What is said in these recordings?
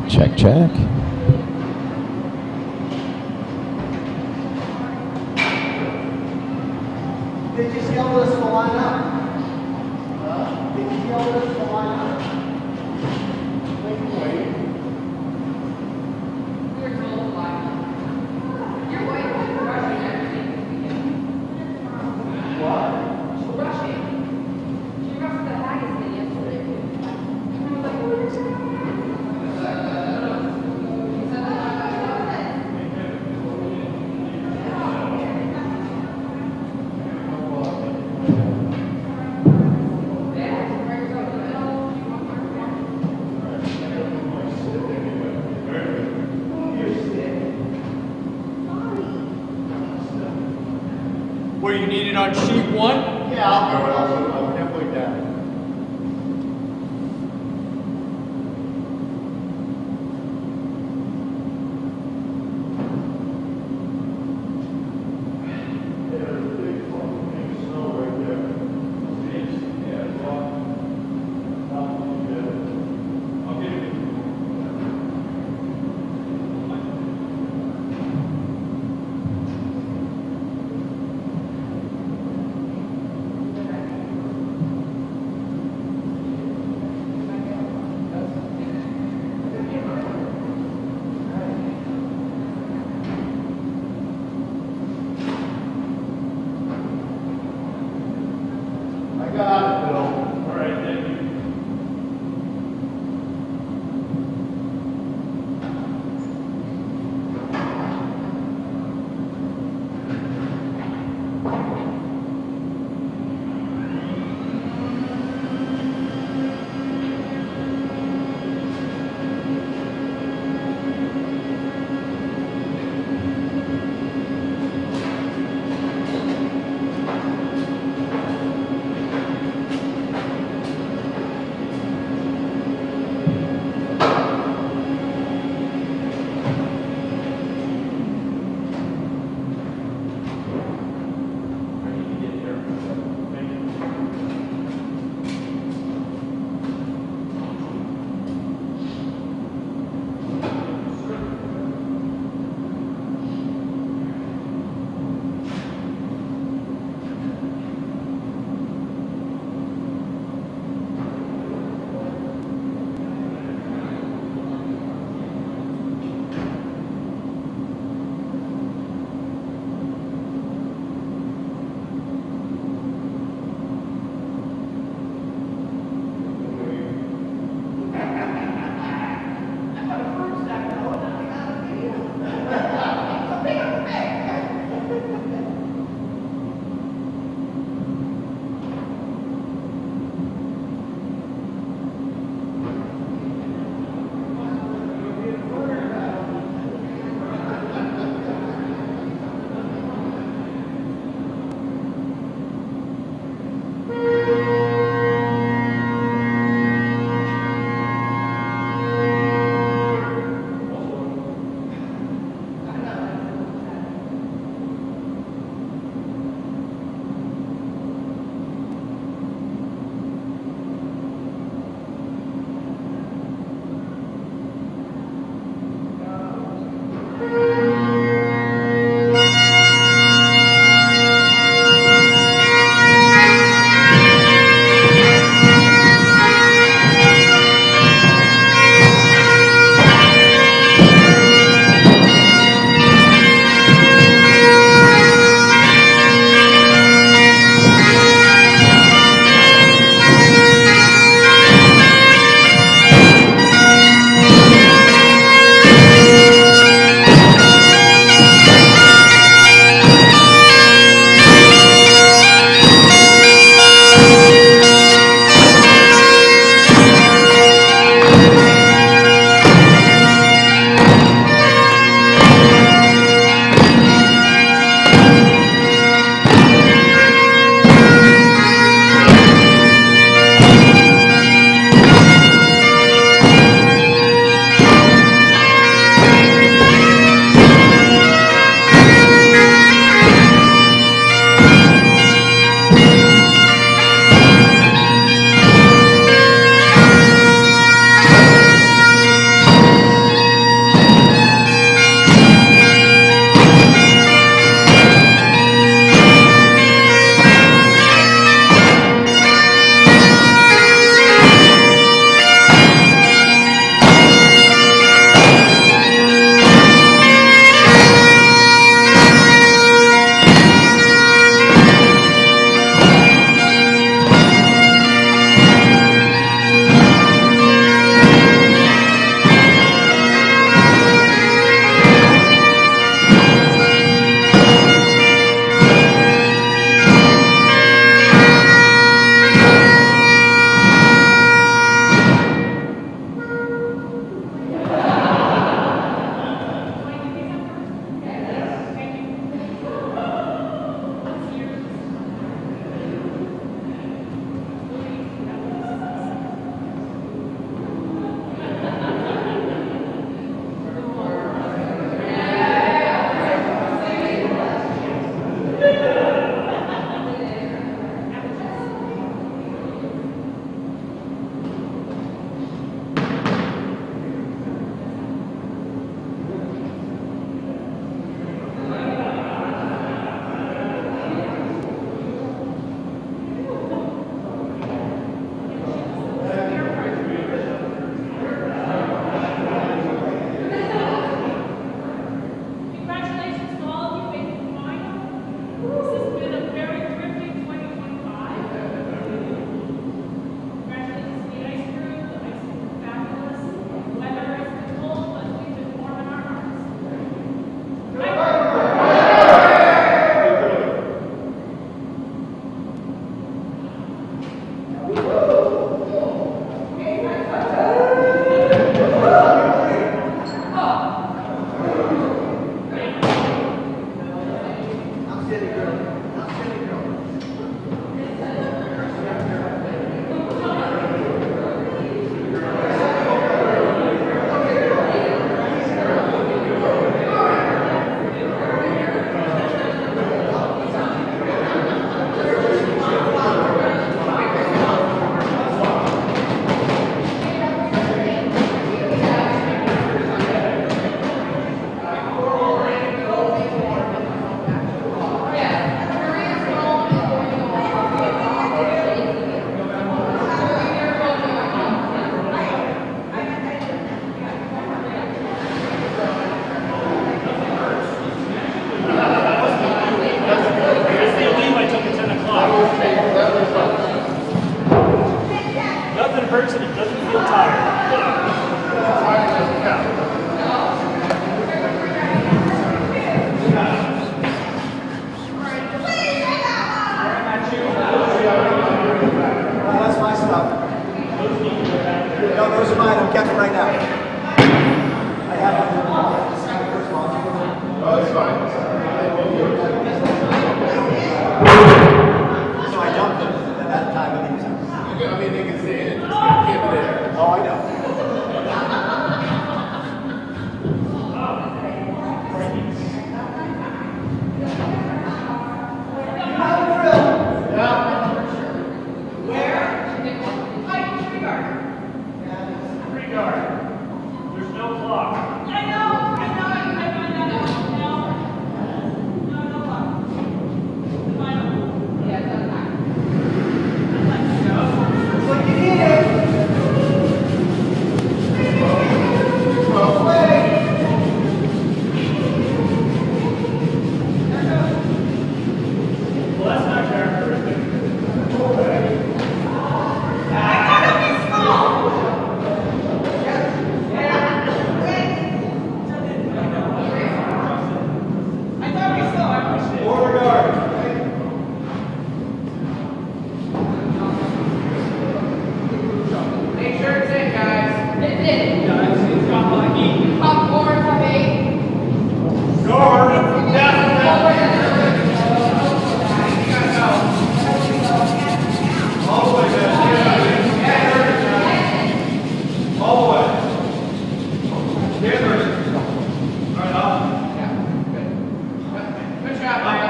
Check, check. They just yelled us to line up. They just yelled us to line up. Wait. We're told to line up. Your wife is rushing everything this weekend. What? She's rushing. She rushed the Haggis thing yesterday. And I was like, oh, you're so Where you need it on sheet 1? Yeah, I'll halfway down. I got it, Bill. All right, thank you. Nothing hurts and it doesn't feel tired. That's my stuff. No, those are mine. I'm kept right now. I have them. Oh, it's fine. So I dumped them at that time of the I mean, they can say it. It's gonna keep it there. Oh, I know. Free guard. There's no clock. I know, I found that out now. No clock. The final. Yeah, it doesn't matter. Looks like you need it. Well, that's not characteristic. Forward guard. Make sure it's in, guys. It's in. Guys, it's got my heat. Popcorn for me. Guard. All the way, man. All the way. Stand right. All right, up. Good job, Mike.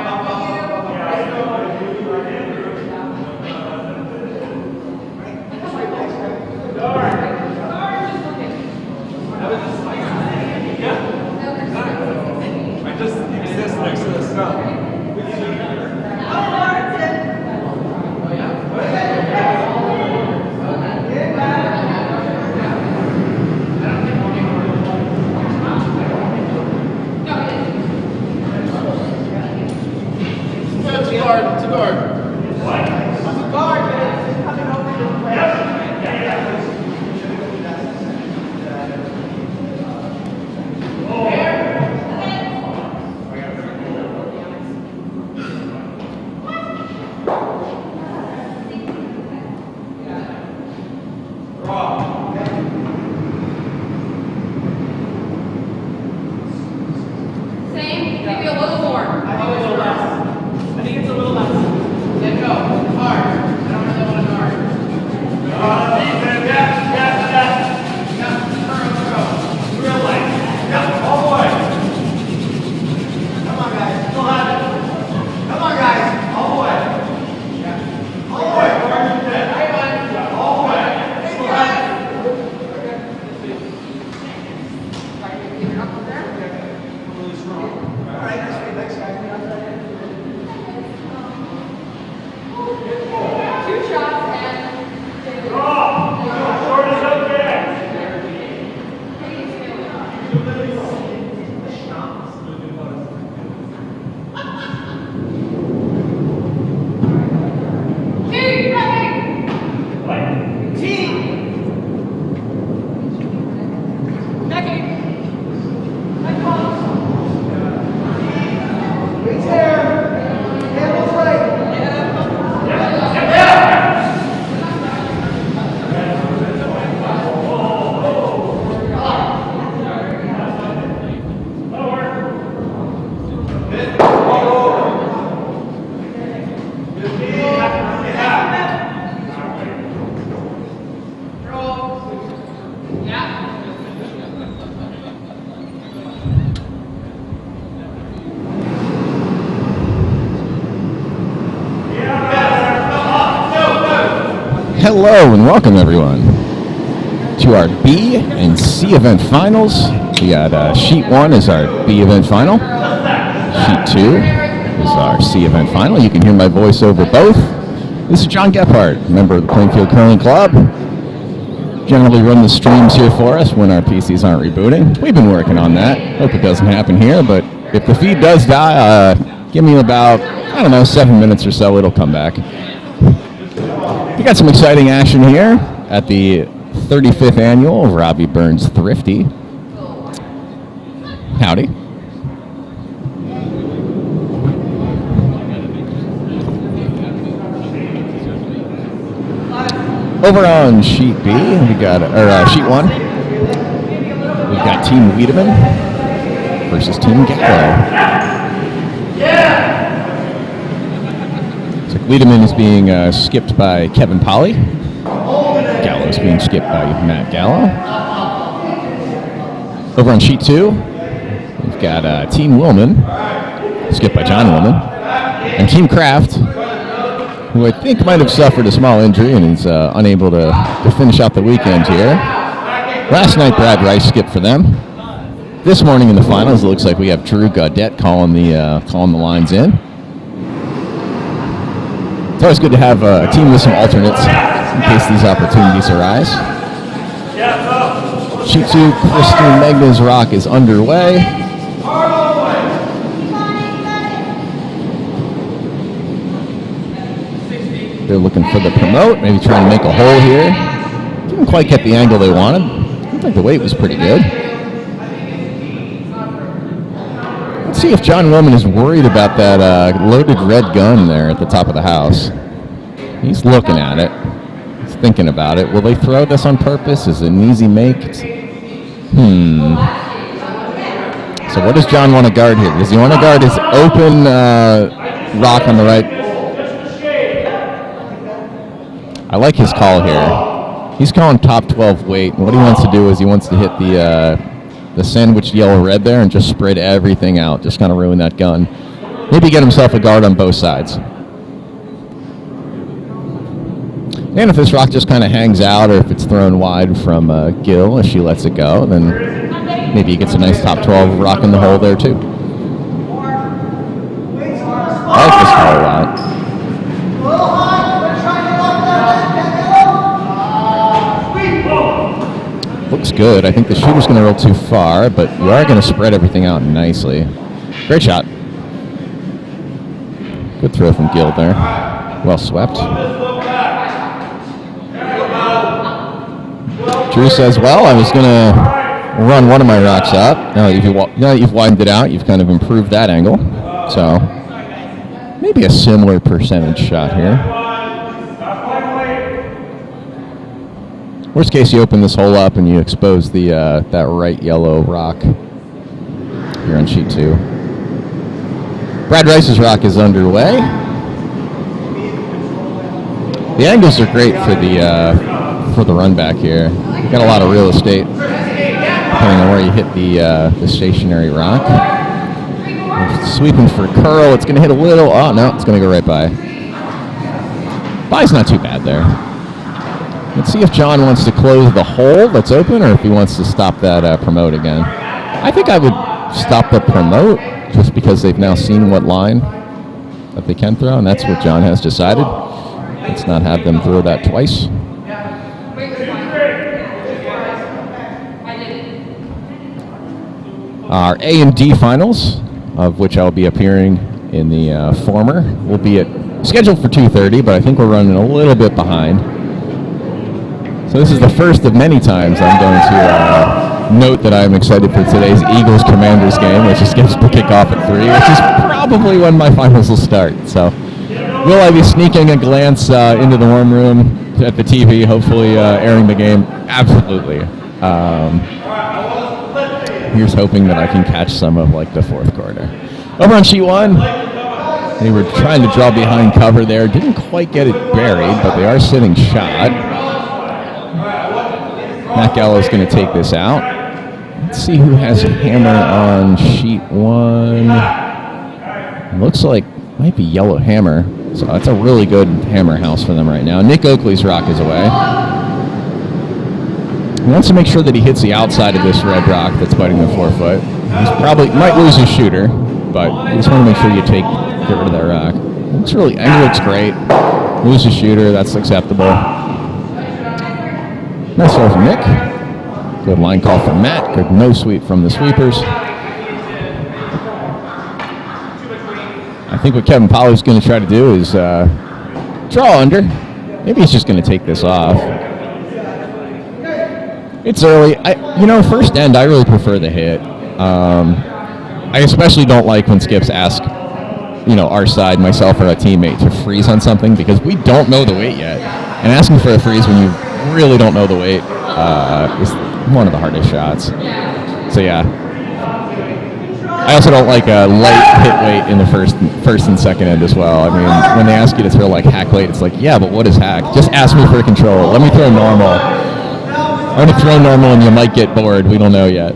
Guard. Guard, just looking. Hello and welcome everyone to our B and C event finals. We got sheet 1 is our B event final. Sheet 2 is our C event final. You can hear my voice over both. This is John Gephardt, member of the Plainfield Curling Club. Generally run the streams here for us when our PCs aren't rebooting. We've been working on that. Hope it doesn't happen here, but if the feed does die, give me about, 7 minutes or so, it'll come back. We got some exciting action here at the 35th annual of Robbie Burns Thrifty. Howdy. Over on sheet B, we got, sheet 1, we've got Team Wiedemann versus Team Gallo. So Wiedemann is being skipped by Kevin Polly. Gallo is being skipped by Matt Gallo. Over on sheet 2, we've got Team Willman, skipped by John Willman, and Team Kraft, who I think might have suffered a small injury and is unable to finish out the weekend here. Last night, Brad Rice skipped for them. This morning in the finals, it looks like we have Drew Gaudette calling the lines in. It's always good to have a team with some alternates in case these opportunities arise. Sheet 2, Christine Megna's rock is underway. They're looking for the promote, maybe trying to make a hole here. Didn't quite get the angle they wanted. Looked like the weight was pretty good. Let's see if John Willman is worried about that loaded red gun there at the top of the house. He's looking at it. He's thinking about it. Will they throw this on purpose? Is it an easy make? So what does John want to guard here? Does he want to guard his open rock on the right? I like his call here. He's calling top 12 weight, and what he wants to do is he wants to hit the sandwiched yellow red there and just spread everything out, just kind of ruin that gun. Maybe get himself a guard on both sides. And if this rock just kind of hangs out, or if it's thrown wide from Gil as she lets it go, then maybe he gets a nice top 12 rock in the hole there too. I like this call a lot. Looks good. I think the shooter's going to roll too far, but you are going to spread everything out nicely. Great shot. Good throw from Gil there. Well swept. Drew says, well, I was going to run one of my rocks up. Now that you've widened it out, you've kind of improved that angle. So maybe a similar percentage shot here. Worst case, you open this hole up and you expose the that right yellow rock here on sheet 2. Brad Rice's rock is underway. The angles are great for the run back here. You got a lot of real estate depending on where you hit the stationary rock. Sweeping for curl, it's going to hit a little. Oh no, it's going to go right by. By's not too bad there. Let's see if John wants to close the hole that's open or if he wants to stop that promote again. I think I would stop the promote just because they've now seen what line that they can throw, and that's what John has decided. Let's not have them throw that twice. Our A and D finals, of which I'll be appearing in the former, will be scheduled for 2:30, but I think we're running a little bit behind. So this is the first of many times I'm going to note that I'm excited for today's Eagles-Commanders game, which is scheduled to kick off at 3, which is probably when my finals will start. So will I be sneaking a glance into the warm room at the TV, hopefully airing the game? Absolutely. Here's hoping that I can catch some of the fourth quarter. Over on sheet 1, they were trying to draw behind cover there. Didn't quite get it buried, but they are sitting shot. Matt Gallo's going to take this out. Let's see who has a hammer on sheet 1. Looks like might be yellow hammer. So that's a really good hammer house for them right now. Nick Oakley's rock is away. He wants to make sure that he hits the outside of this red rock that's biting the forefoot. He's probably might lose his shooter, but you just want to make sure you get rid of that rock. Looks really, it looks great. Lose his shooter, that's acceptable. Nice throw from Nick. Good line call from Matt. Good no sweep from the sweepers. I think what Kevin Polly's going to try to do is draw under. Maybe he's just going to take this off. It's early. First end, I really prefer the hit. I especially don't like when skips ask, our side, myself or a teammate, to freeze on something because we don't know the weight yet. And asking for a freeze when you really don't know the weight is one of the hardest shots. So, yeah. I also don't like a light hit weight in the first and second end as well. I mean, when they ask you to throw like hack weight, it's like, yeah, but what is hack? Just ask me for a control. Let me throw normal. I'm going to throw normal and you might get bored. We don't know yet.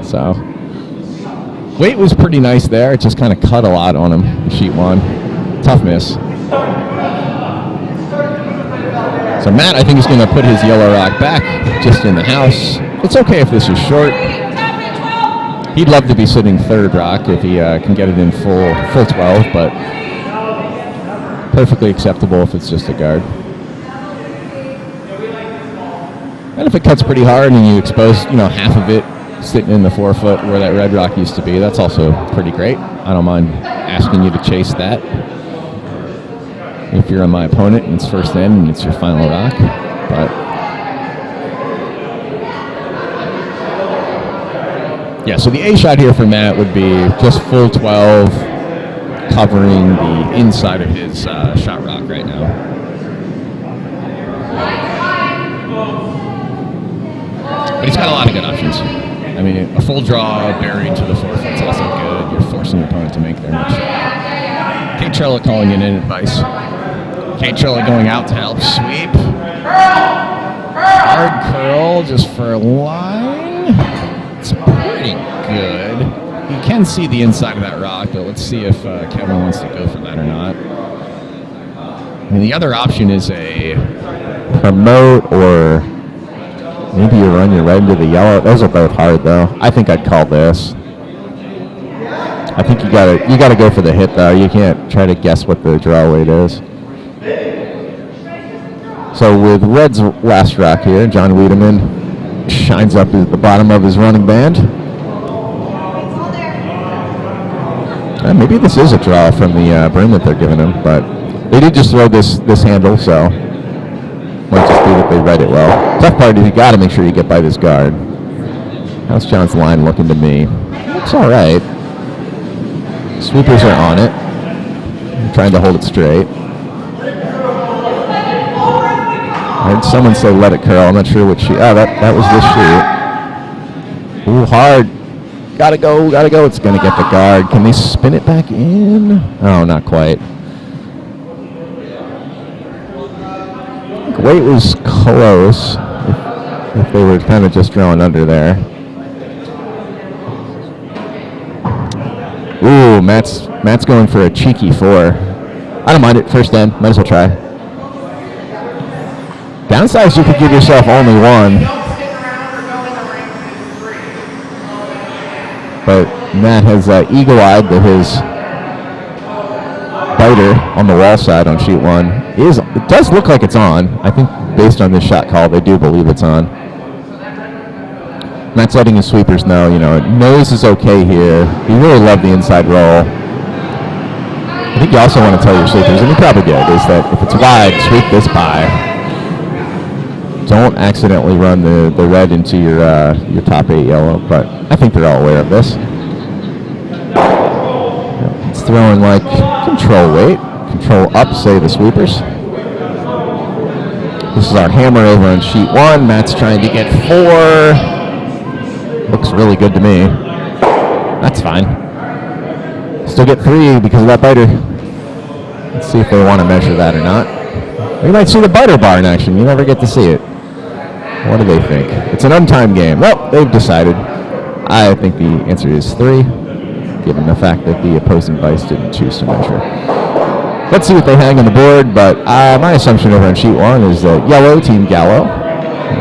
So, weight was pretty nice there. It just kind of cut a lot on him, sheet one. Tough miss. So Matt, I think, is going to put his yellow rock back just in the house. It's okay if this is short. He'd love to be sitting third rock if he can get it in full 12, but perfectly acceptable if it's just a guard. And if it cuts pretty hard and you expose, half of it sitting in the forefoot where that red rock used to be, that's also pretty great. I don't mind asking you to chase that. If you're on my opponent and it's first end and it's your final rock, but yeah, so the A shot here for Matt would be just full 12, covering the inside of his shot rock right now. But he's got a lot of good options. I mean, a full draw buried to the forefoot's also good. You're forcing your opponent to make their next shot. Kate Trella calling in advice. Kate Trella going out to help sweep. Hard curl just for a line. It's pretty good. You can see the inside of that rock, but let's see if Kevin wants to go for that or not. I mean, the other option is a promote, or maybe you run your red into the yellow. Those are both hard, though. I think I'd call this. I think you gotta go for the hit, though. You can't try to guess what the draw weight is. So with red's last rock here, John Wiedemann shines up at the bottom of his running band. Maybe this is a draw from the broom that they're giving him, but they did just throw this handle, so might just be that they read it well. Tough part is you got to make sure you get by this guard. How's John's line looking to me? Looks all right. Sweepers are on it. I'm trying to hold it straight. I heard someone say let it curl. I'm not sure what that was this sheet. Ooh, hard. Gotta go. It's gonna get the guard. Can they spin it back in? Oh, not quite. I think weight was close if they were kind of just drawing under there. Ooh, Matt's going for a cheeky 4. I don't mind it. First end. Might as well try. Downside is you could give yourself only one. But Matt has eagle-eyed to his biter on the wall side on sheet 1. It does look like it's on. I think based on this shot call, they do believe it's on. Matt's letting his sweepers know, nose is okay here. You really love the inside roll. I think you also want to tell your sweepers, and you probably did, is that if it's wide, sweep this by. Don't accidentally run the red into your top 8 yellow, but I think they're all aware of this. It's throwing like control weight. Control up, say the sweepers. This is our hammer over on sheet 1. Matt's trying to get 4. Looks really good to me. That's fine. Still get 3 because of that biter. Let's see if they want to measure that or not. We might see the biter bar in action. You never get to see it. What do they think? It's an untimed game. Well, they've decided. I think the answer is 3, given the fact that the opposing vice didn't choose to measure. Let's see what they hang on the board, but my assumption over on sheet 1 is that yellow, Team Gallo,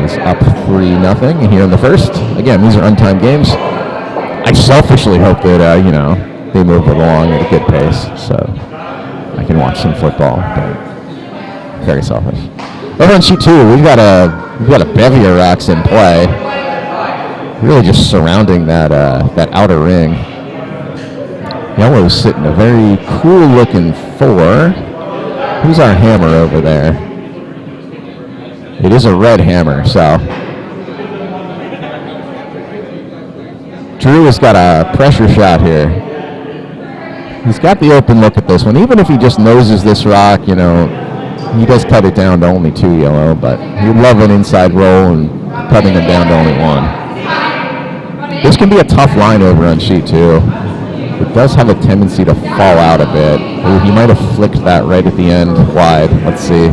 is up 3-0 here in the first. Again, these are untimed games. I selfishly hope that, they move it along at a good pace so I can watch some football, but very selfish. Over on sheet 2, we've got a bevy of racks in play, really just surrounding that outer ring. Yellow's sitting a very cool-looking 4. Who's our hammer over there? It is a red hammer, so. Drew has got a pressure shot here. He's got the open look at this one. Even if he just noses this rock, he does cut it down to only 2 yellow, but he'd love an inside roll and cutting it down to only 1. This can be a tough line over on sheet 2. It does have a tendency to fall out a bit. Ooh, he might have flicked that right at the end wide. Let's see.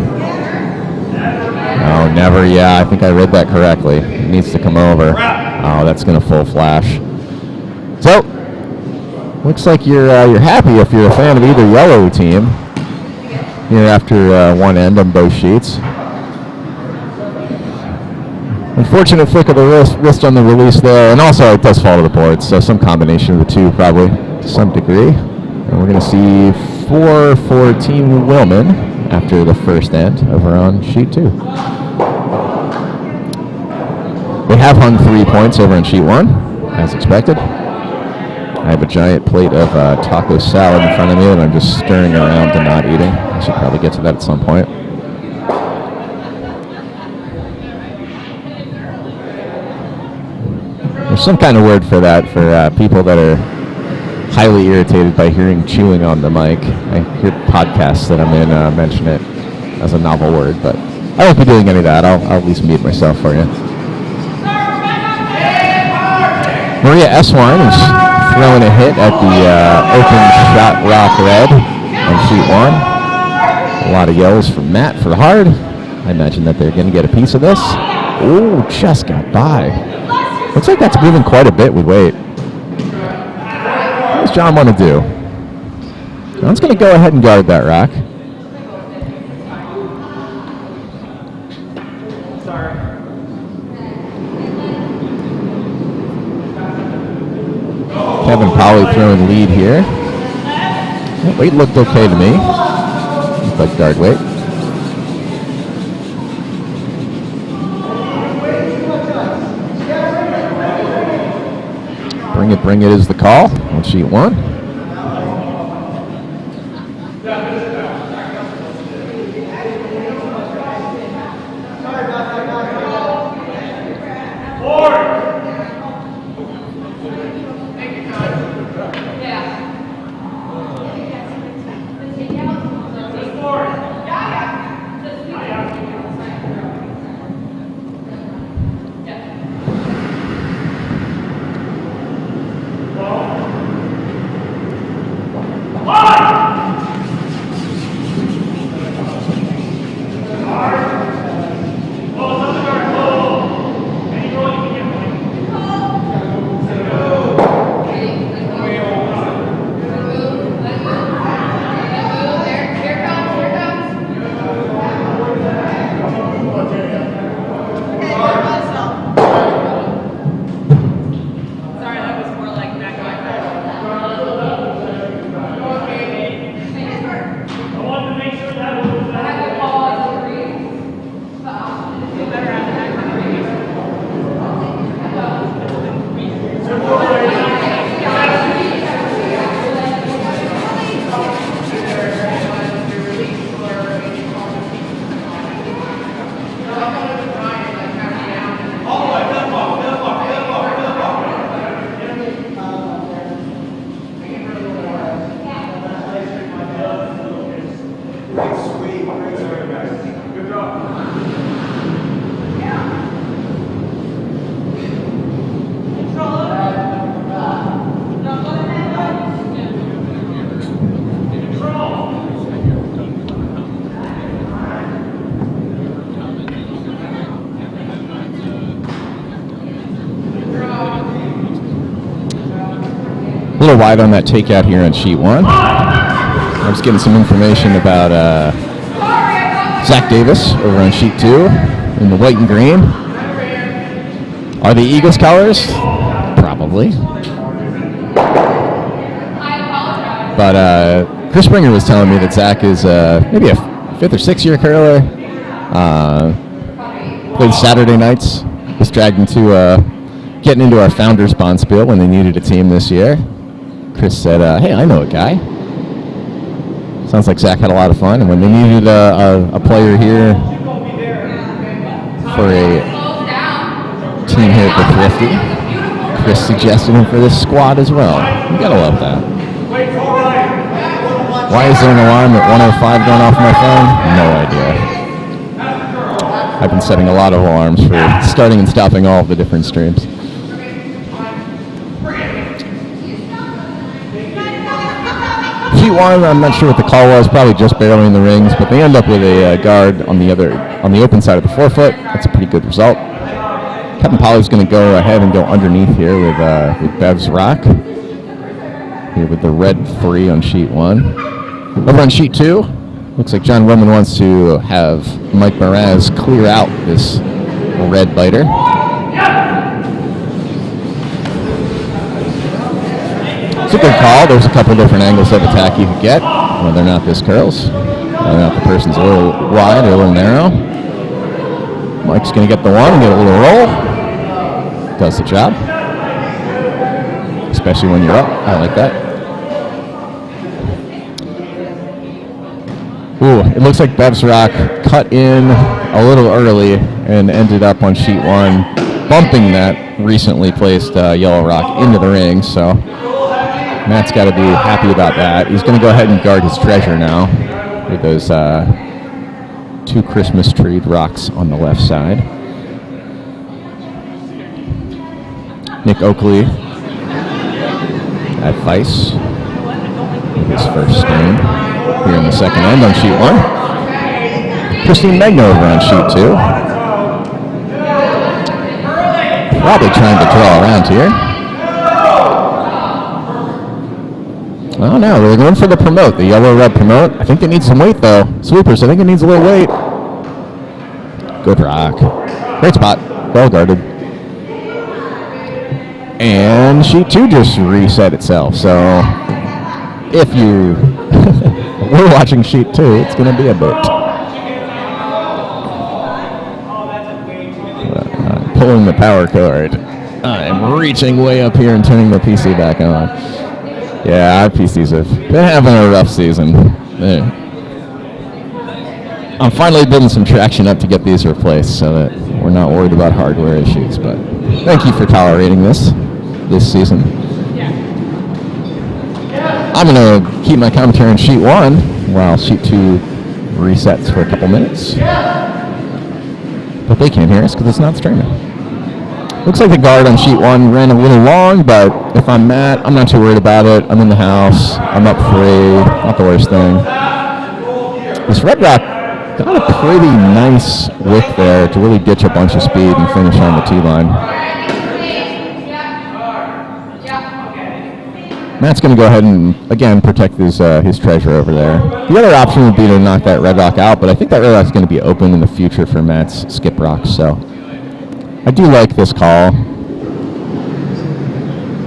Oh, never. Yeah, I think I read that correctly. It needs to come over. Oh, that's going to full flash. So, looks like you're happy if you're a fan of either yellow team here after one end on both sheets. Unfortunate flick of the wrist on the release there, and also it does fall to the board, so some combination of the two probably to some degree. And we're going to see 4 for Team Willman after the first end over on sheet 2. They have hung 3 points over on sheet 1, as expected. I have a giant plate of taco salad in front of me that I'm just stirring around and not eating. I should probably get to that at some point. There's some kind of word for that for people that are highly irritated by hearing chewing on the mic. I hear podcasts that I'm in mention it as a novel word, but I won't be doing any of that. I'll at least mute myself for you. Maria Eswine is throwing a hit at the open shot rock red on sheet 1. A lot of yells from Matt for hard. I imagine that they're going to get a piece of this. Oh, just got by. Looks like that's moving quite a bit with weight. What does John want to do? John's going to go ahead and guard that rock. Kevin Powley throwing lead here. That weight looked okay to me. Looked like guard weight. Bring it is the call on sheet 1. A little wide on that takeout here on sheet 1. I was getting some information about Zach Davis over on sheet 2 in the white and green. Are the Eagles colors? Probably. But Chris Springer was telling me that Zach is maybe a 5th or 6th year curler. Played Saturday nights. Was dragged into getting into our founders bonspiel when they needed a team this year. Chris said, hey, I know a guy. Sounds like Zach had a lot of fun. And when they needed a player here for a team here at the Thrifty, Chris suggested him for this squad as well. You gotta love that. Why is there an alarm at 1:05 going off my phone? No idea. I've been setting a lot of alarms for starting and stopping all of the different streams. Sheet 1, I'm not sure what the call was, probably just barely in the rings, but they end up with a guard on the open side of the forefoot. That's a pretty good result. Kevin Polly's going to go ahead and go underneath here with Bev's Rock. Here with the red 3 on sheet 1. Over on sheet 2, looks like John Roman wants to have Mike Mraz clear out this red biter. It's a good call. There's a couple different angles of attack you could get, whether or not this curls, whether or not the person's a little wide or a little narrow. Mike's going to get the one and get a little roll. Does the job. Especially when you're up. I like that. Ooh, it looks like Bev's Rock cut in a little early and ended up on sheet 1, bumping that recently placed yellow rock into the ring, so Matt's got to be happy about that. He's going to go ahead and guard his treasure now with those 2 Christmas tree rocks on the left side. Nick Oakley at Vice with his first game here in the second end on sheet 1. Christine Magno over on sheet 2. Probably trying to draw around here. Oh no, they're going for the promote, the yellow-red promote. I think they need some weight though. Sweepers, I think it needs a little weight. Good rock. Great spot. Well guarded. And sheet 2 just reset itself, so if you were watching sheet 2, it's going to be a bit. Pulling the power cord. I'm reaching way up here and turning the PC back on. Yeah, our PCs have been having a rough season. I'm finally building some traction up to get these replaced so that we're not worried about hardware issues, but thank you for tolerating this season. I'm going to keep my commentary on sheet 1 while sheet 2 resets for a couple minutes. But they can't hear us because it's not streaming. Looks like the guard on sheet 1 ran a little long, but if I'm Matt, I'm not too worried about it. I'm in the house. I'm up free. Not the worst thing. This red rock got a pretty nice width there to really ditch a bunch of speed and finish on the T-line. Matt's going to go ahead and, again, protect his treasure over there. The other option would be to knock that red rock out, but I think that red rock's going to be open in the future for Matt's skip rocks, so I do like this call.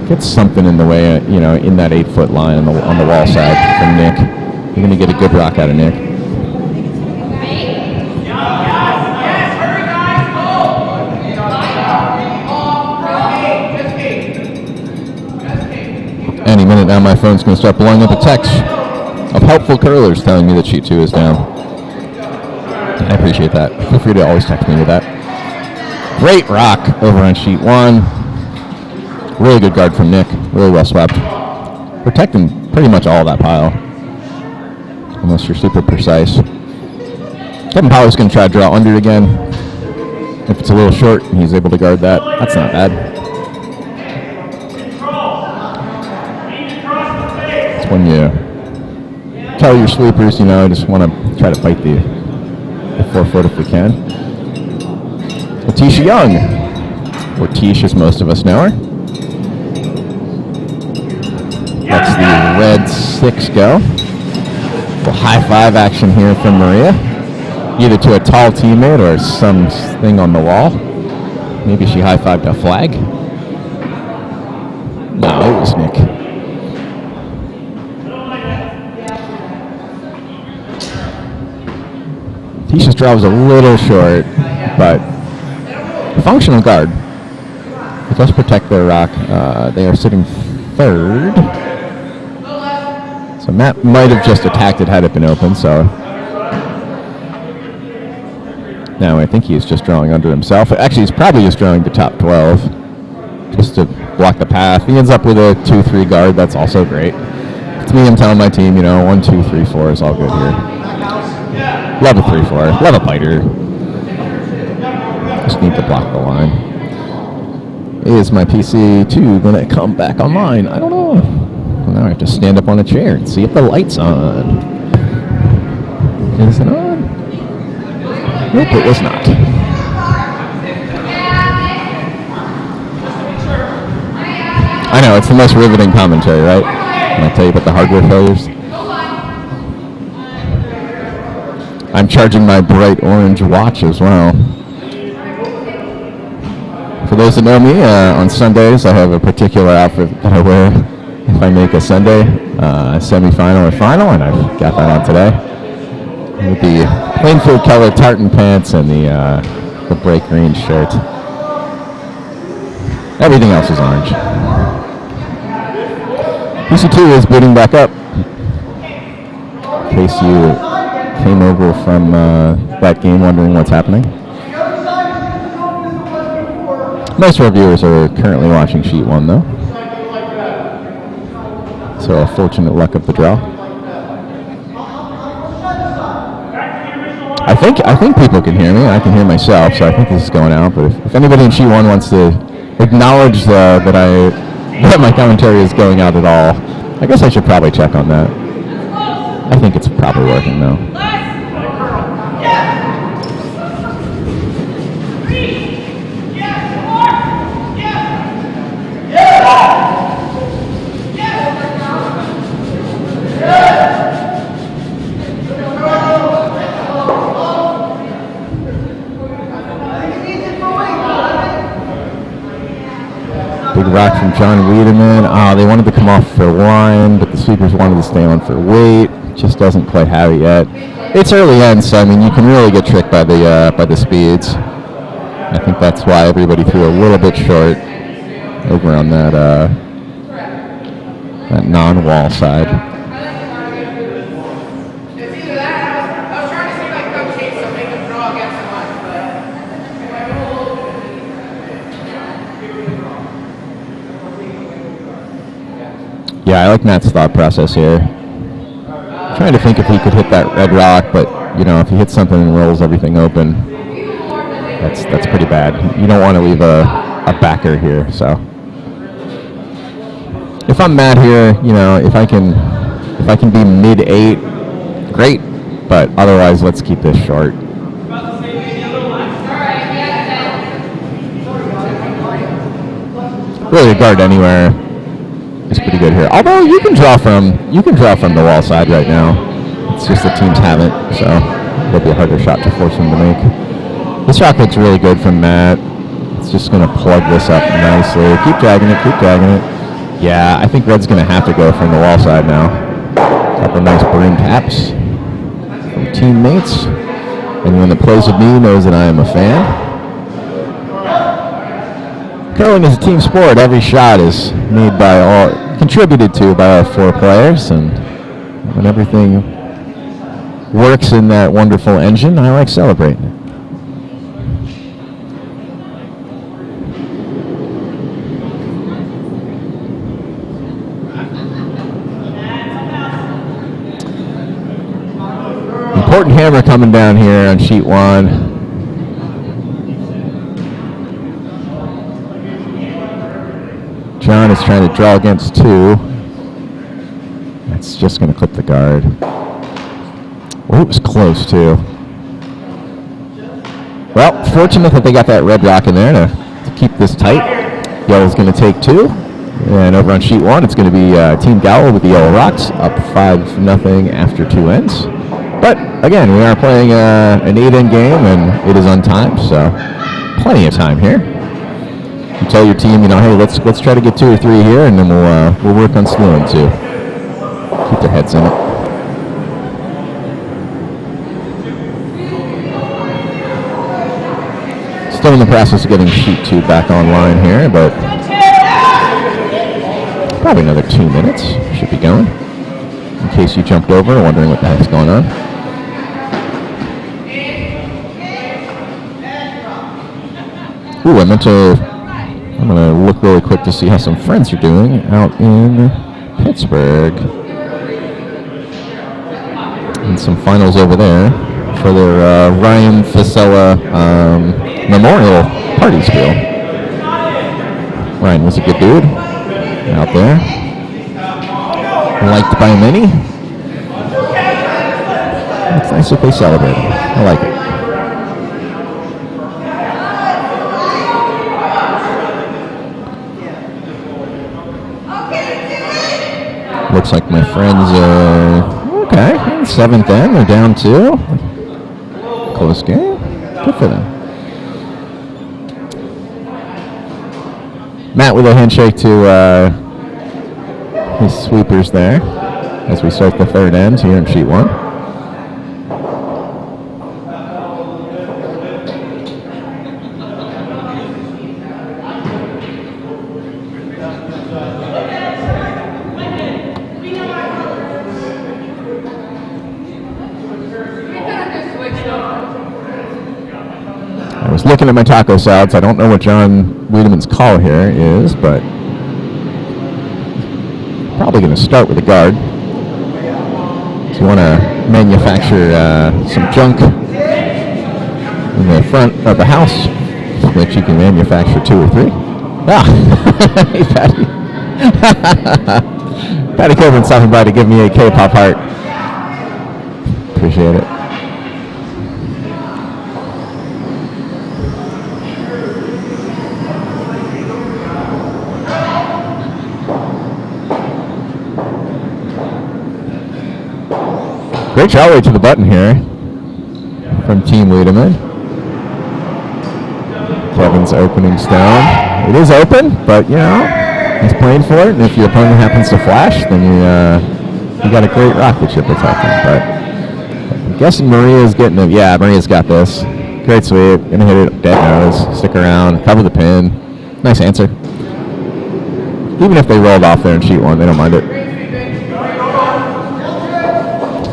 Gets something in the way, in that 8-foot line on the wall side from Nick. You're going to get a good rock out of Nick. Any minute now, my phone's going to start blowing up a text of helpful curlers telling me that sheet 2 is down. I appreciate that. Feel free to always text me with that. Great rock over on sheet 1. Really good guard from Nick. Really well swept. Protecting pretty much all that pile. Unless you're super precise. Kevin Powell's going to try to draw under again. If it's a little short and he's able to guard that, that's not bad. It's when you tell your sweepers, just want to try to fight the 4-foot if we can. Letitia Young, or Tish as most of us know her. That's the red 6 go. Well, high five action here from Maria. Either to a tall teammate or something on the wall. Maybe she high-fived a flag. No, it was Nick. Tisha's draw was a little short, but functional guard. It does protect their rock. They are sitting third. So Matt might have just attacked it had it been open, so. Now I think he's just drawing under himself. Actually, he's probably just drawing the top 12 just to block the path. He ends up with a 2-3 guard. That's also great. To me, I'm telling my team, 1, 2, 3, 4 is all good here. Love a 3-4. Love a biter. Just need to block the line. Is my PC2 going to come back online? I don't know. Well, now I have to stand up on a chair and see if the light's on. Is it on? Nope, it was not. I know, it's the most riveting commentary, right? Can I tell you about the hardware failures? I'm charging my bright orange watch as well. For those that know me, on Sundays I have a particular outfit that I wear if I make a Sunday semifinal or final, and I've got that on today. With the plain food color tartan pants and the bright green shirt. Everything else is orange. PC2 is booting back up. In case you came over from that game wondering what's happening. Most of our viewers are currently watching Sheet 1, though. So a fortunate luck of the draw. I think people can hear me. I can hear myself, so I think this is going out. But if anybody in Sheet 1 wants to acknowledge that my commentary is going out at all, I guess I should probably check on that. I think it's probably working, though. Big rock from John Wiedemann. They wanted to come off for line, but the sweepers wanted to stay on for weight. Just doesn't quite have it yet. It's early end, so you can really get tricked by the speeds. I think that's why everybody threw a little bit short over on that non-wall side. Yeah, I like Matt's thought process here. I'm trying to think if he could hit that red rock, but if he hits something and rolls everything open, that's pretty bad. You don't want to leave a backer here. So if I'm Matt here, if I can be mid-8, great. But otherwise, let's keep this short. Really, a guard anywhere. It's pretty good here. Although you can draw from the wall side right now. It's just the teams haven't, so it'll be a harder shot to force them to make. This shot looks really good from Matt. It's just going to plug this up nicely. Keep dragging it. Yeah, I think Red's going to have to go from the wall side now. Couple nice balloon taps from teammates. Anyone that plays with me knows that I am a fan. Curling is a team sport. Every shot is contributed to by all 4 players, and when everything works in that wonderful engine, I like celebrating it. Important hammer coming down here on Sheet 1. John is trying to draw against 2. That's just going to clip the guard. Oh, it was close, too. Well, fortunate that they got that red rock in there to keep this tight. Yellow's going to take 2. And over on sheet 1, it's going to be Team Gowl with the Yellow Rocks, up 5-0 after 2 ends. But, again, we are playing an 8-end game, and it is untimed, so plenty of time here. You tell your team, hey, let's try to get 2 or 3 here, and then we'll work on slowing 2. Keep their heads in it. Still in the process of getting sheet 2 back online here, but probably another 2 minutes should be going. In case you jumped over wondering what the heck's going on. Ooh, I'm going to look really quick to see how some friends are doing out in Pittsburgh. And some finals over there for their Ryan Fasella Memorial Party Spiel. Ryan was a good dude out there. Liked by many. It's nice if they celebrate. I like it. Looks like my friends are okay. 7th end, they're down 2. Close game. Good for them. Matt with a handshake to his sweepers there as we start the 3rd end here in sheet 1. I was looking at my taco salads. I don't know what John Wiedemann's call here is, but probably going to start with a guard. So you want to manufacture some junk in the front of the house so that you can manufacture 2 or 3. Ah, hey Patty. Patty Coburn stopping by to give me a K-pop heart. Appreciate it. Great shot way to the button here from Team Wiedemann. Kevin's opening stone. It is open, but he's playing for it. And if your opponent happens to flash, then you got a great rock that you're protecting. But I'm guessing Maria's getting it. Yeah, Maria's got this. Great sweep. Gonna hit it dead nose. Stick around. Cover the pin. Nice answer. Even if they rolled off there in sheet 1, they don't mind it.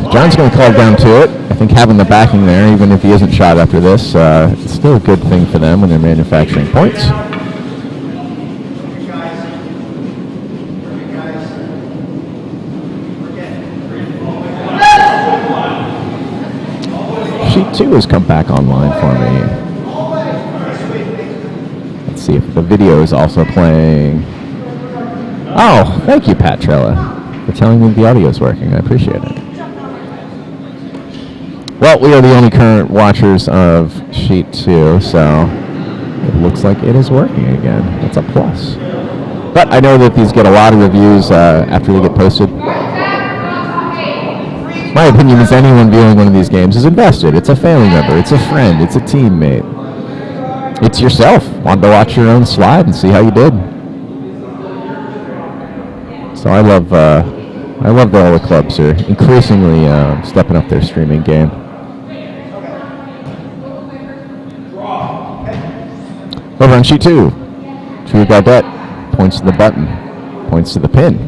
John's going to call down to it. I think having the backing there, even if he isn't shot after this, it's still a good thing for them when they're manufacturing points. Sheet 2 has come back online for me. Let's see if the video is also playing. Oh, thank you, Pat Trella, for telling me the audio is working. I appreciate it. Well, we are the only current watchers of sheet 2, so it looks like it is working again. That's a plus. But I know that these get a lot of reviews after they get posted. My opinion is anyone viewing one of these games is invested. It's a family member. It's a friend. It's a teammate. It's yourself. Wanted to watch your own slide and see how you did. So I love that all the clubs are increasingly stepping up their streaming game. Over on sheet 2, True Gaudette points to the button, points to the pin,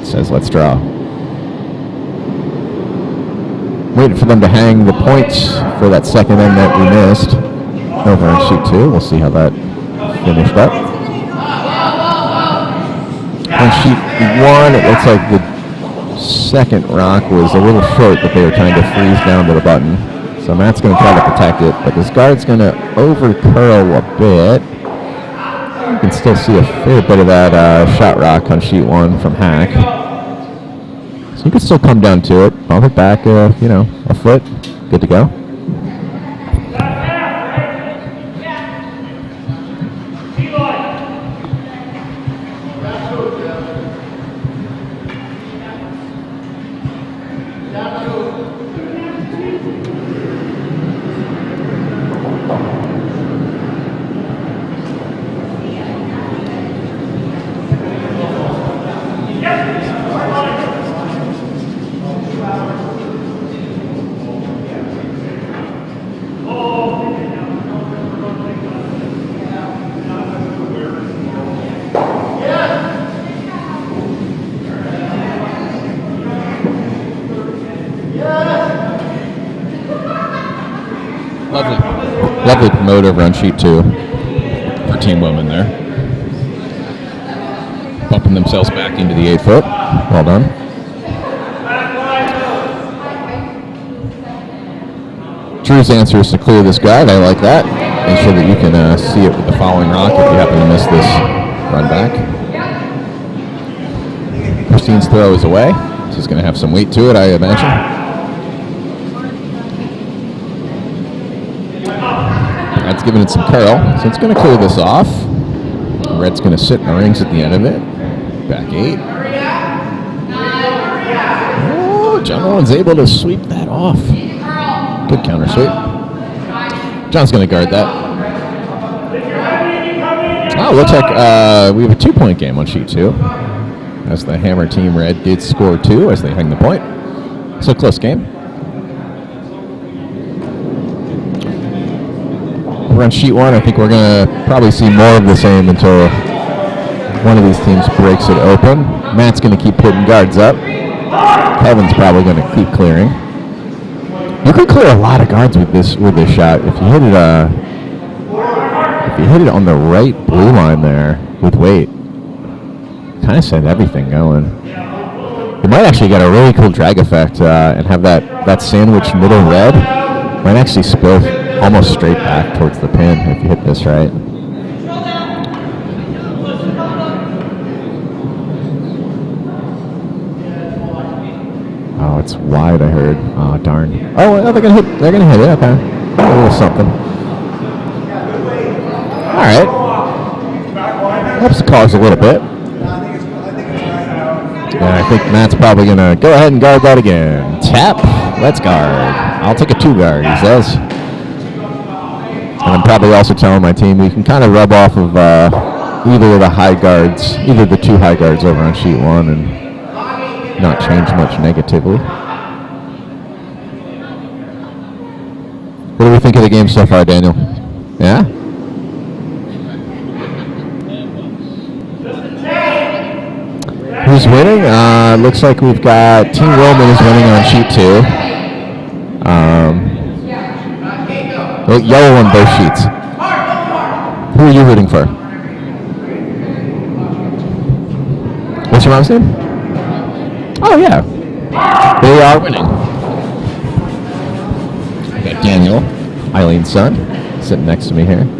says let's draw. Waiting for them to hang the points for that 2nd end that we missed. Over on sheet 2, we'll see how that finished up. On sheet 1, it looks like the 2nd rock was a little short, but they were trying to freeze down to the button. So Matt's going to try to protect it, but this guard's going to over-curl a bit. You can still see a fair bit of that shot rock on sheet 1 from Hack. So you can still come down to it, bump it back, a foot, good to go. quickly promote over on sheet 2 for Team Women there. Bumping themselves back into the 8 foot. Well done. Drew's answer is to clear this guard. I like that. Make sure that you can see it with the following rock if you happen to miss this run back. Christine's throw is away. This is going to have some weight to it, I imagine. That's giving it some curl, so it's going to clear this off. Red's going to sit in the rings at the end of it. Back 8. Oh, John Owen's able to sweep that off. Good counter sweep. John's going to guard that. Oh, looks like we have a 2-point game on sheet 2. As the Hammer Team Red did score 2 as they hang the point. So close game. We're on sheet 1. I think we're going to probably see more of the same until one of these teams breaks it open. Matt's going to keep putting guards up. Kevin's probably going to keep clearing. You could clear a lot of guards with this shot if you hit it on the right blue line there with weight. Kind of set everything going. You might actually get a really cool drag effect and have that sandwich middle red might actually spill almost straight back towards the pin if you hit this right. Oh, it's wide, I heard. Oh, darn. Oh, well, they're gonna hit it. Okay, a little something. All right. Helps the cause a little bit. And I think Matt's probably going to go ahead and guard that again. Tap. Let's guard. I'll take a 2 guard, he says. And I'm probably also telling my team we can kind of rub off of either of the high guards, either the 2 high guards over on sheet 1 and not change much negatively. What do we think of the game so far, Daniel? Yeah? Who's winning? Looks like we've got Team Roman is winning on sheet 2. Yellow on both sheets. Who are you rooting for? What's your mom's name? Oh, yeah. They are winning. We got Daniel, Eileen's son, sitting next to me here. They're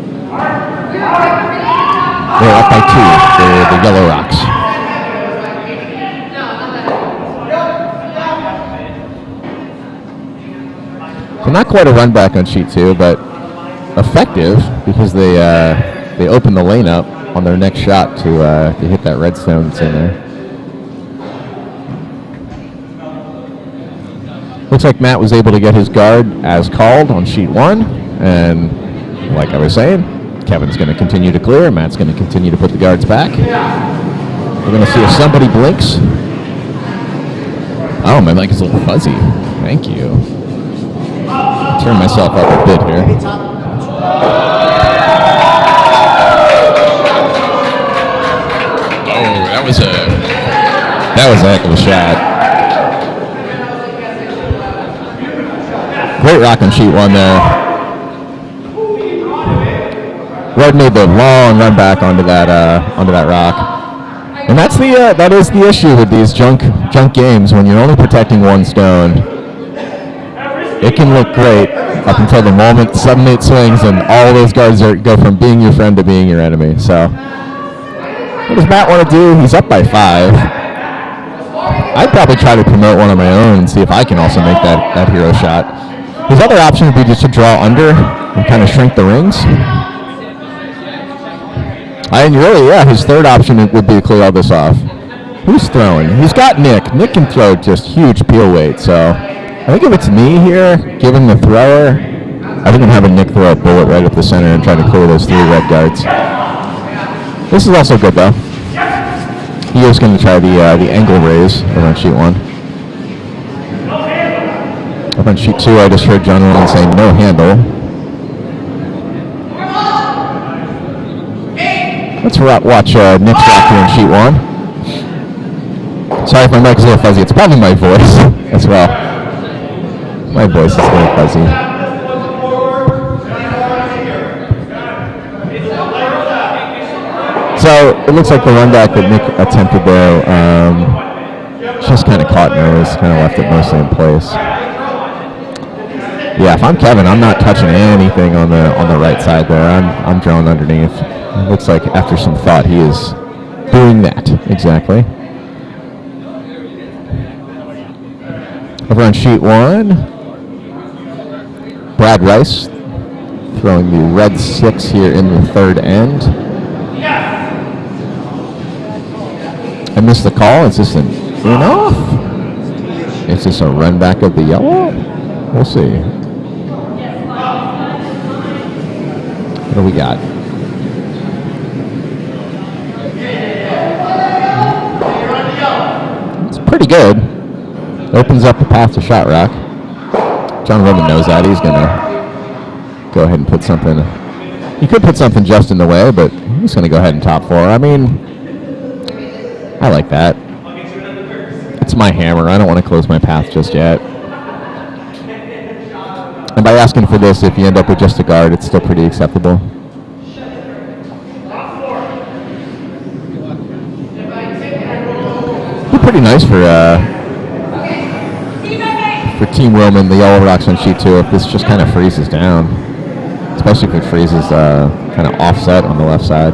up by 2. They're the Yellow Rocks. So not quite a run back on sheet 2, but effective because they open the lane up on their next shot to hit that redstone that's in there. Looks like Matt was able to get his guard as called on sheet 1, and like I was saying, Kevin's going to continue to clear. Matt's going to continue to put the guards back. We're going to see if somebody blinks. Oh, my mic is a little fuzzy. Thank you. Turn myself up a bit here. Oh, that was a heck of a shot. Great rock on sheet 1 there. Red made the long run back onto that rock, and that is the issue with these junk games. When you're only protecting 1 stone, it can look great up until the moment 7-8 swings and all those guards go from being your friend to being your enemy. So, what does Matt want to do? He's up by 5. I'd probably try to promote one of my own and see if I can also make that hero shot. His other option would be just to draw under and kind of shrink the rings. And really, yeah, his third option would be to clear all this off. Who's throwing? He's got Nick. Nick can throw just huge peel weight, so I think if it's me here, given the thrower, I think I'm having Nick throw a bullet right up the center and try to clear those 3 red guards. This is also good, though. He is going to try the angle raise over on sheet 1. Over on sheet 2, I just heard John Williams saying no handle. Let's watch Nick's rock here on sheet 1. Sorry if my mic is a little fuzzy. It's probably my voice as well. My voice is a little fuzzy. So it looks like the run back that Nick attempted there just kind of caught nose, kind of left it mostly in place. Yeah, if I'm Kevin, I'm not touching anything on the right side there. I'm drawing underneath. It looks like after some thought, he is doing that exactly. Over on sheet 1, Brad Rice throwing the red 6 here in the third end. I missed the call. Is this an in-off? Is this a run back of the yellow? We'll see. What do we got? It's pretty good. Opens up the path to Shot Rock. John Roman knows that. He's going to go ahead and put something. He could put something just in the way, but he's going to go ahead and top 4. I mean, I like that. It's my hammer. I don't want to close my path just yet. And by asking for this, if you end up with just a guard, it's still pretty acceptable. Be pretty nice for Team Roman, the yellow rocks on sheet 2, if this just kind of freezes down. Especially if it freezes kind of offset on the left side.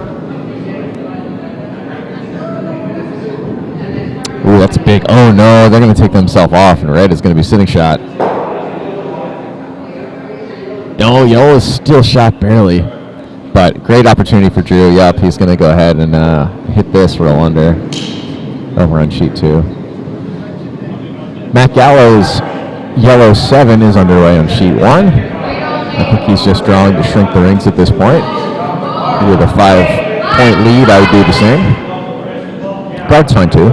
Ooh, that's big. Oh no, they're going to take themselves off, and red is going to be sitting shot. No, yellow is still shot barely. But great opportunity for Drew. Yep, he's going to go ahead and hit this roll under over on sheet 2. Matt Gallo's yellow 7 is underway on sheet 1. I think he's just drawing to shrink the rings at this point. With a 5-point lead, I would do the same. Guard's fine too.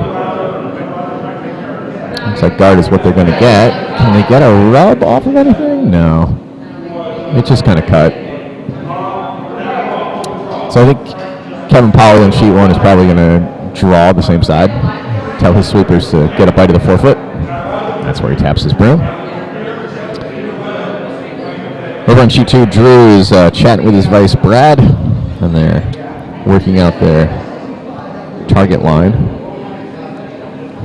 Looks like guard is what they're going to get. Can they get a rub off of anything? No. It just kind of cut. So I think Kevin Powell in sheet 1 is probably going to draw the same side. Tell his sweepers to get a bite of the forefoot. That's where he taps his broom. Over on sheet 2, Drew is chatting with his vice, Brad, and they're working out their target line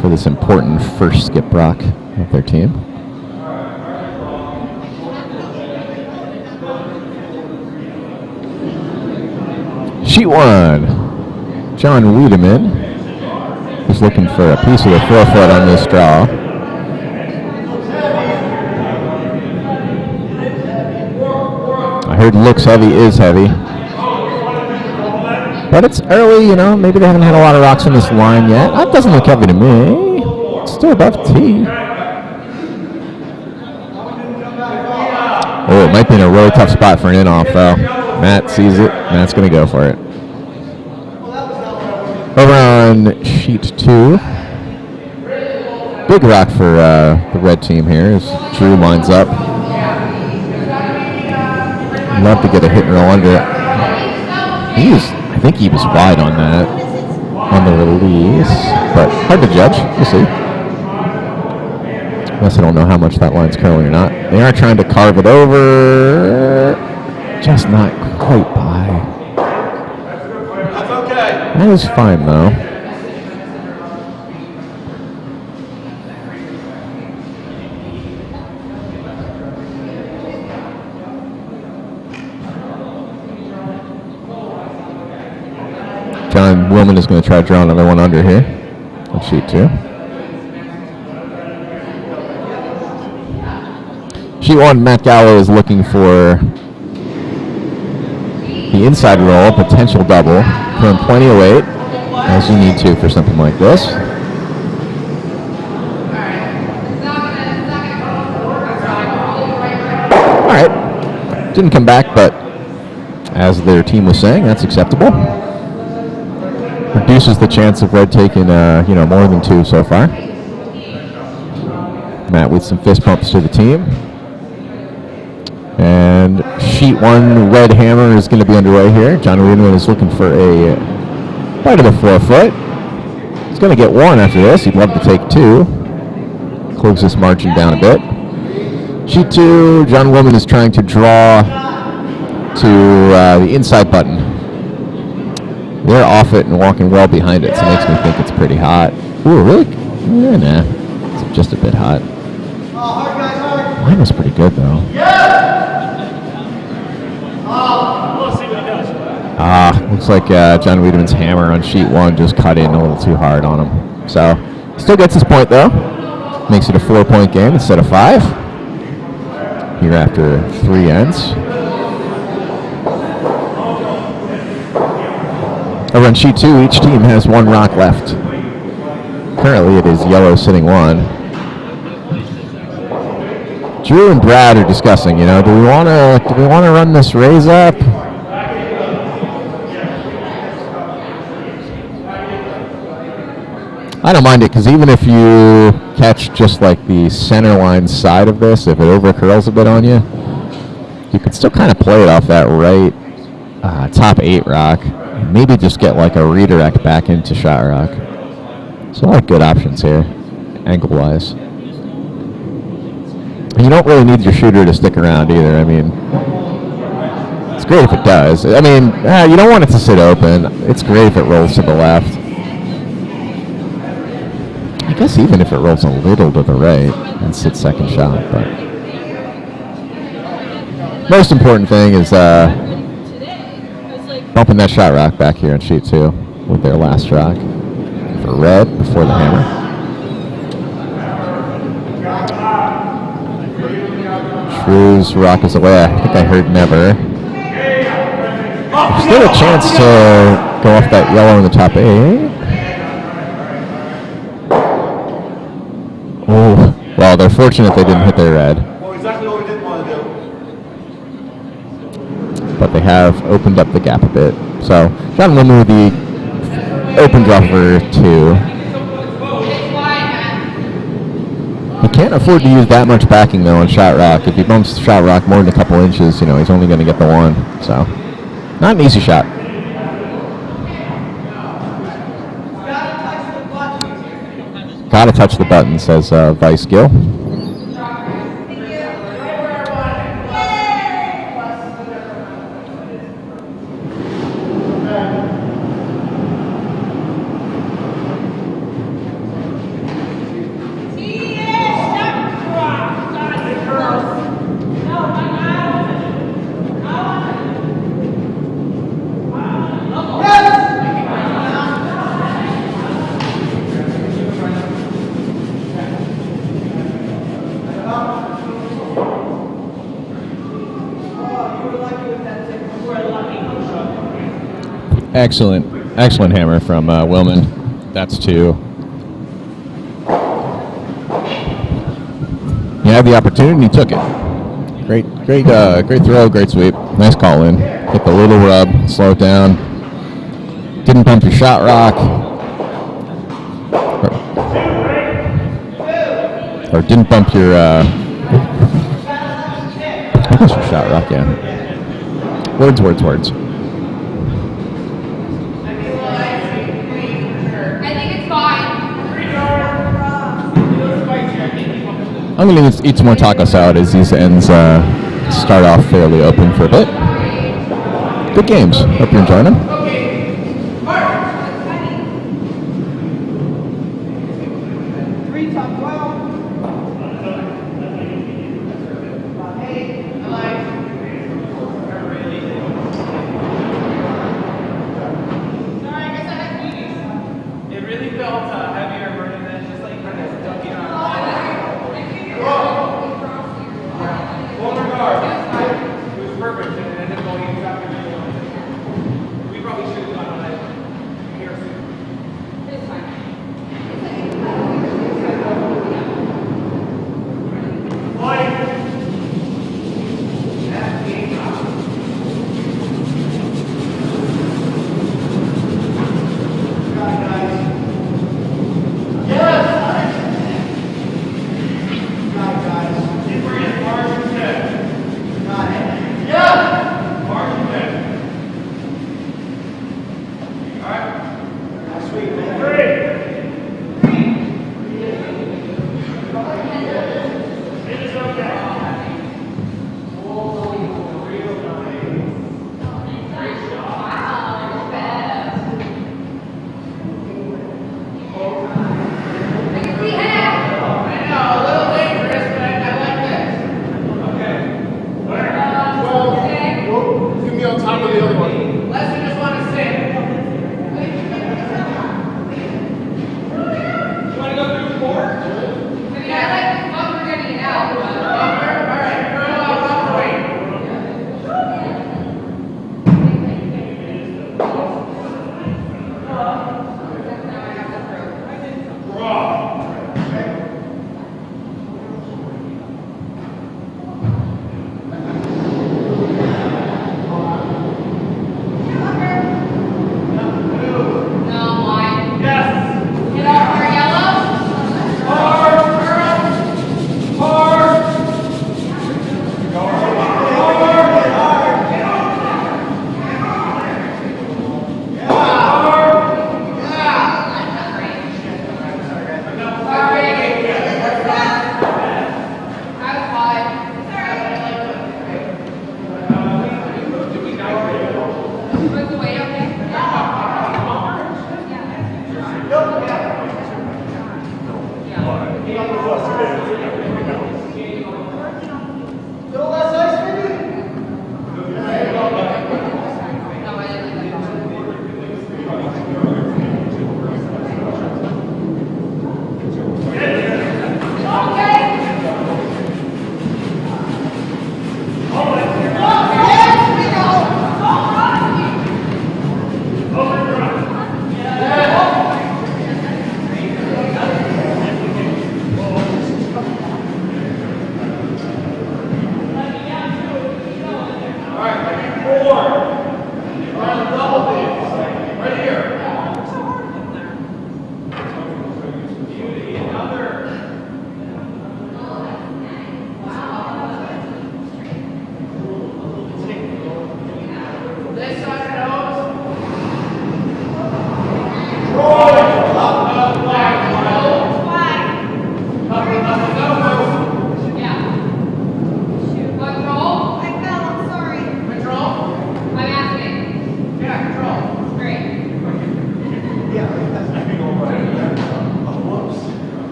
for this important first skip rock of their team. Sheet 1, John Wiedemann is looking for a piece of the forefoot on this draw. I heard looks heavy is heavy. But it's early, you know, maybe they haven't had a lot of rocks on this line yet. That doesn't look heavy to me. It's still above T. Oh, it might be in a really tough spot for an in-off, though. Matt sees it. Matt's going to go for it. Over on sheet 2. Big rock for the red team here as Drew lines up. Love to get a hit and roll under. I think he was wide on that, on the release, but hard to judge. We'll see. Unless I don't know how much that line's curling or not. They are trying to carve it over. Just not quite by. That's okay. That is fine, though. John Wilman is going to try to draw another one under here on sheet 2. Sheet 1, Matt Gallo is looking for the inside roll, potential double. Put in plenty of weight, as you need to for something like this. All right. Didn't come back, but as their team was saying, that's acceptable. Reduces the chance of red taking, more than 2 so far. Matt with some fist bumps to the team. And sheet 1, red hammer is going to be underway here. John Wiedemann is looking for a bite of the forefoot. He's going to get 1 after this. He'd love to take 2. Close this margin down a bit. Sheet 2, John Wilman is trying to draw to the inside button. They're off it and walking well behind it, so it makes me think it's pretty hot. Ooh, really? Nah. It's just a bit hot. Mine was pretty good, though. We'll see what he does. Looks like John Wiedemann's hammer on sheet 1 just cut in a little too hard on him. So, still gets his point, though. Makes it a 4-point game instead of 5. Here after 3 ends. Over on sheet 2, each team has 1 rock left. Currently, it is yellow sitting 1. Drew and Brad are discussing. Do we want to run this raise up? I don't mind it because even if you catch just like the center line side of this, if it over curls a bit on you, you can still kind of play it off that right top 8 rock. Maybe just get like a redirect back into shot rock. So a lot of good options here, angle-wise. And you don't really need your shooter to stick around either. I mean, it's great if it does. I mean, you don't want it to sit open. It's great if it rolls to the left. I guess even if it rolls a little to the right and sits second shot, but most important thing is bumping that shot rock back here on sheet 2 with their last rock for red before the hammer. Drew's rock is away. I think I heard never. There's still a chance to go off that yellow in the top 8. Oh, well, they're fortunate they didn't hit their red. Well, exactly what we didn't want to do. But they have opened up the gap a bit. So, John Lemon with the open draw for 2. He can't afford to use that much backing, though, on shot rock. If he bumps shot rock more than a couple inches, he's only going to get the 1. So, not an easy shot. Gotta touch the button, says Vice Gill. Excellent hammer from Willman. That's 2. He had the opportunity and he took it. Great throw, great sweep. Nice call in. Hit the little rub, slow it down. Didn't bump your shot rock. Or didn't bump your, I guess your shot rock, yeah. Words. I'm going to eat some more taco salad as these ends start off fairly open for a bit. Good games. Hope you're enjoying them. It really felt heavier burning than just like kind of dunking on. Perfect, and it ended up going exactly where we wanted. We probably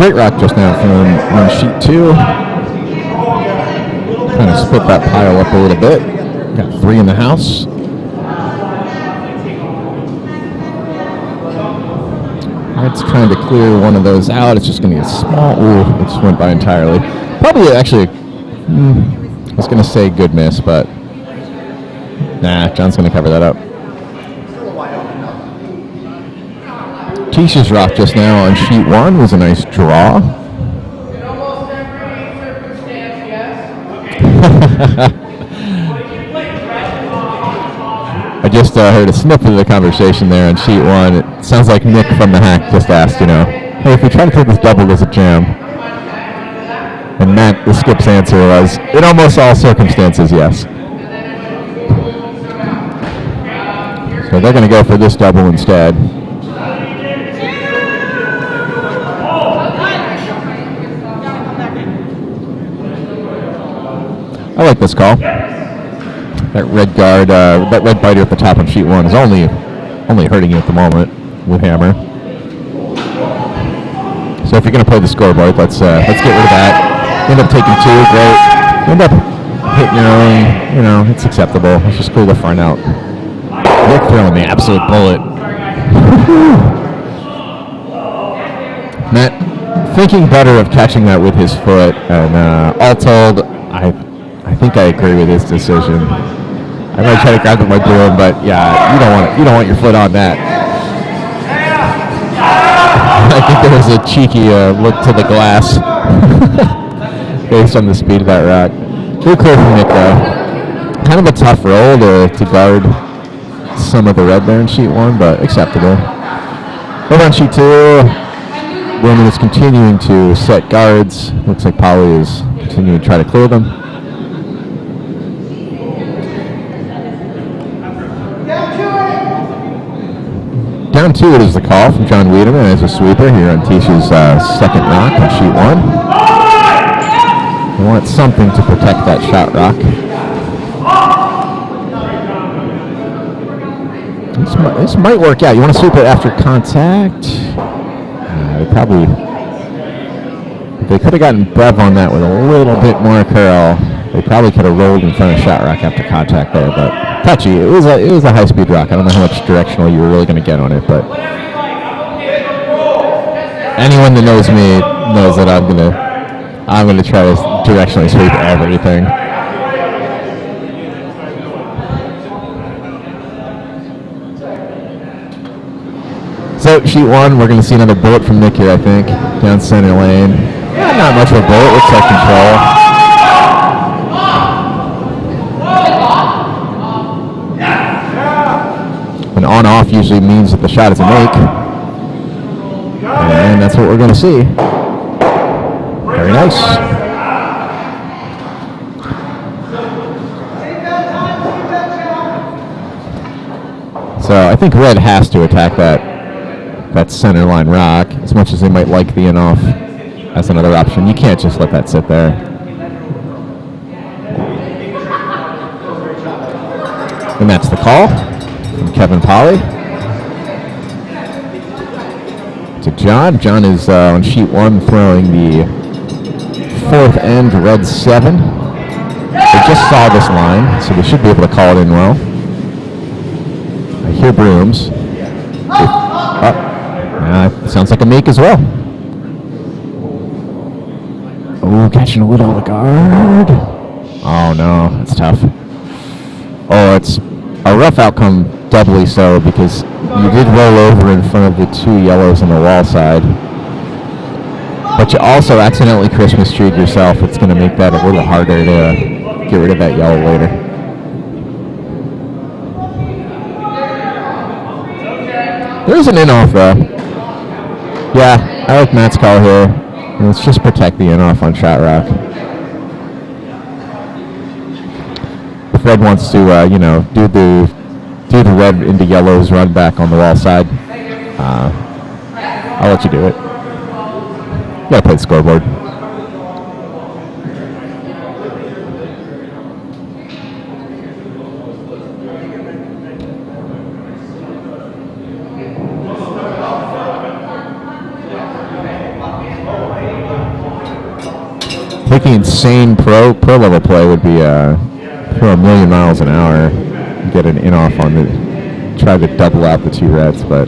great rock just now from on sheet 2. Kind of split that pile up a little bit. Got 3 in the house. It's trying to clear one of those out. It's just going to get small. Ooh, it just went by entirely. Probably actually, I was going to say good miss, but nah, John's going to cover that up. Tisha's rock just now on sheet 1 was a nice draw. I just heard a snippet of the conversation there on sheet 1. It sounds like Nick from the hack just asked, hey, if we try to take this double, does it jam? And Matt, the skip's answer was, in almost all circumstances, yes. So they're going to go for this double instead. I like this call. That red guard, that red biter at the top on sheet 1 is only hurting you at the moment with hammer. So if you're going to play the scoreboard, let's get rid of that. End up taking 2, great. End up hitting your own, it's acceptable. Let's just clear the front out. Nick throwing the absolute bullet. Matt thinking better of catching that with his foot, and all told, I think I agree with his decision. I might try to grab it with my broom, but yeah, you don't want your foot on that. I think there was a cheeky look to the glass based on the speed of that rock. Good clear from Nick though. Kind of a tough roll to guard some of the red there in sheet 1, but acceptable. Over on sheet 2, Roman is continuing to set guards. Looks like Polly is continuing to try to clear them. Down 2 it is the call from John Wiedemann as a sweeper here on Tisha's second rock on sheet 1. We want something to protect that shot rock. This might work out. You want to sweep it after contact? They could have gotten Bev on that with a little bit more curl. They probably could have rolled in front of shot rock after contact there, but touchy. It was a high-speed rock. I don't know how much directional you were really going to get on it, but anyone that knows me knows that I'm gonna try to directionally sweep everything. So sheet 1, we're going to see another bullet from Nick here, I think, down center lane. Not much of a bullet. Looks like control. An on-off usually means that the shot is a make. And that's what we're going to see. Very nice. So I think red has to attack that center line rock, as much as they might like the in-off as another option. You can't just let that sit there. And that's the call from Kevin Polly to John. John is on sheet 1 throwing the 4th end red 7. They just saw this line, so they should be able to call it in well. I hear brooms. Sounds like a make as well. Oh, catching a little of the guard. Oh no, that's tough. Oh, it's a rough outcome, doubly so, because you did roll over in front of the 2 yellows on the wall side. But you also accidentally Christmas treed yourself. It's going to make that a little harder to get rid of that yellow later. There's an in-off though. Yeah, I like Matt's call here. Let's just protect the in-off on shot rock. If red wants to, do the red into yellows run back on the wall side, I'll let you do it. You gotta play the scoreboard. think the insane pro level play would be throw a million miles an hour, get an in off on the, try to double out the 2 reds, but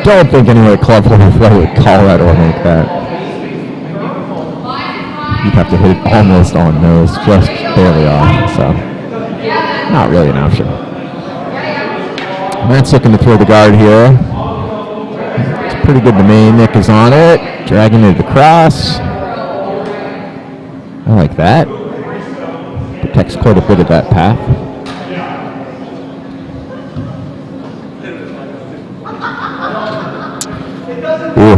don't think anyone at club level play would call that or make that. You'd have to hit it almost on nose, just barely off, so not really an option. Matt's looking to throw the guard here. It's pretty good to me. Nick is on it, dragging it across. I like that. Protects quite a bit of that path. Ooh.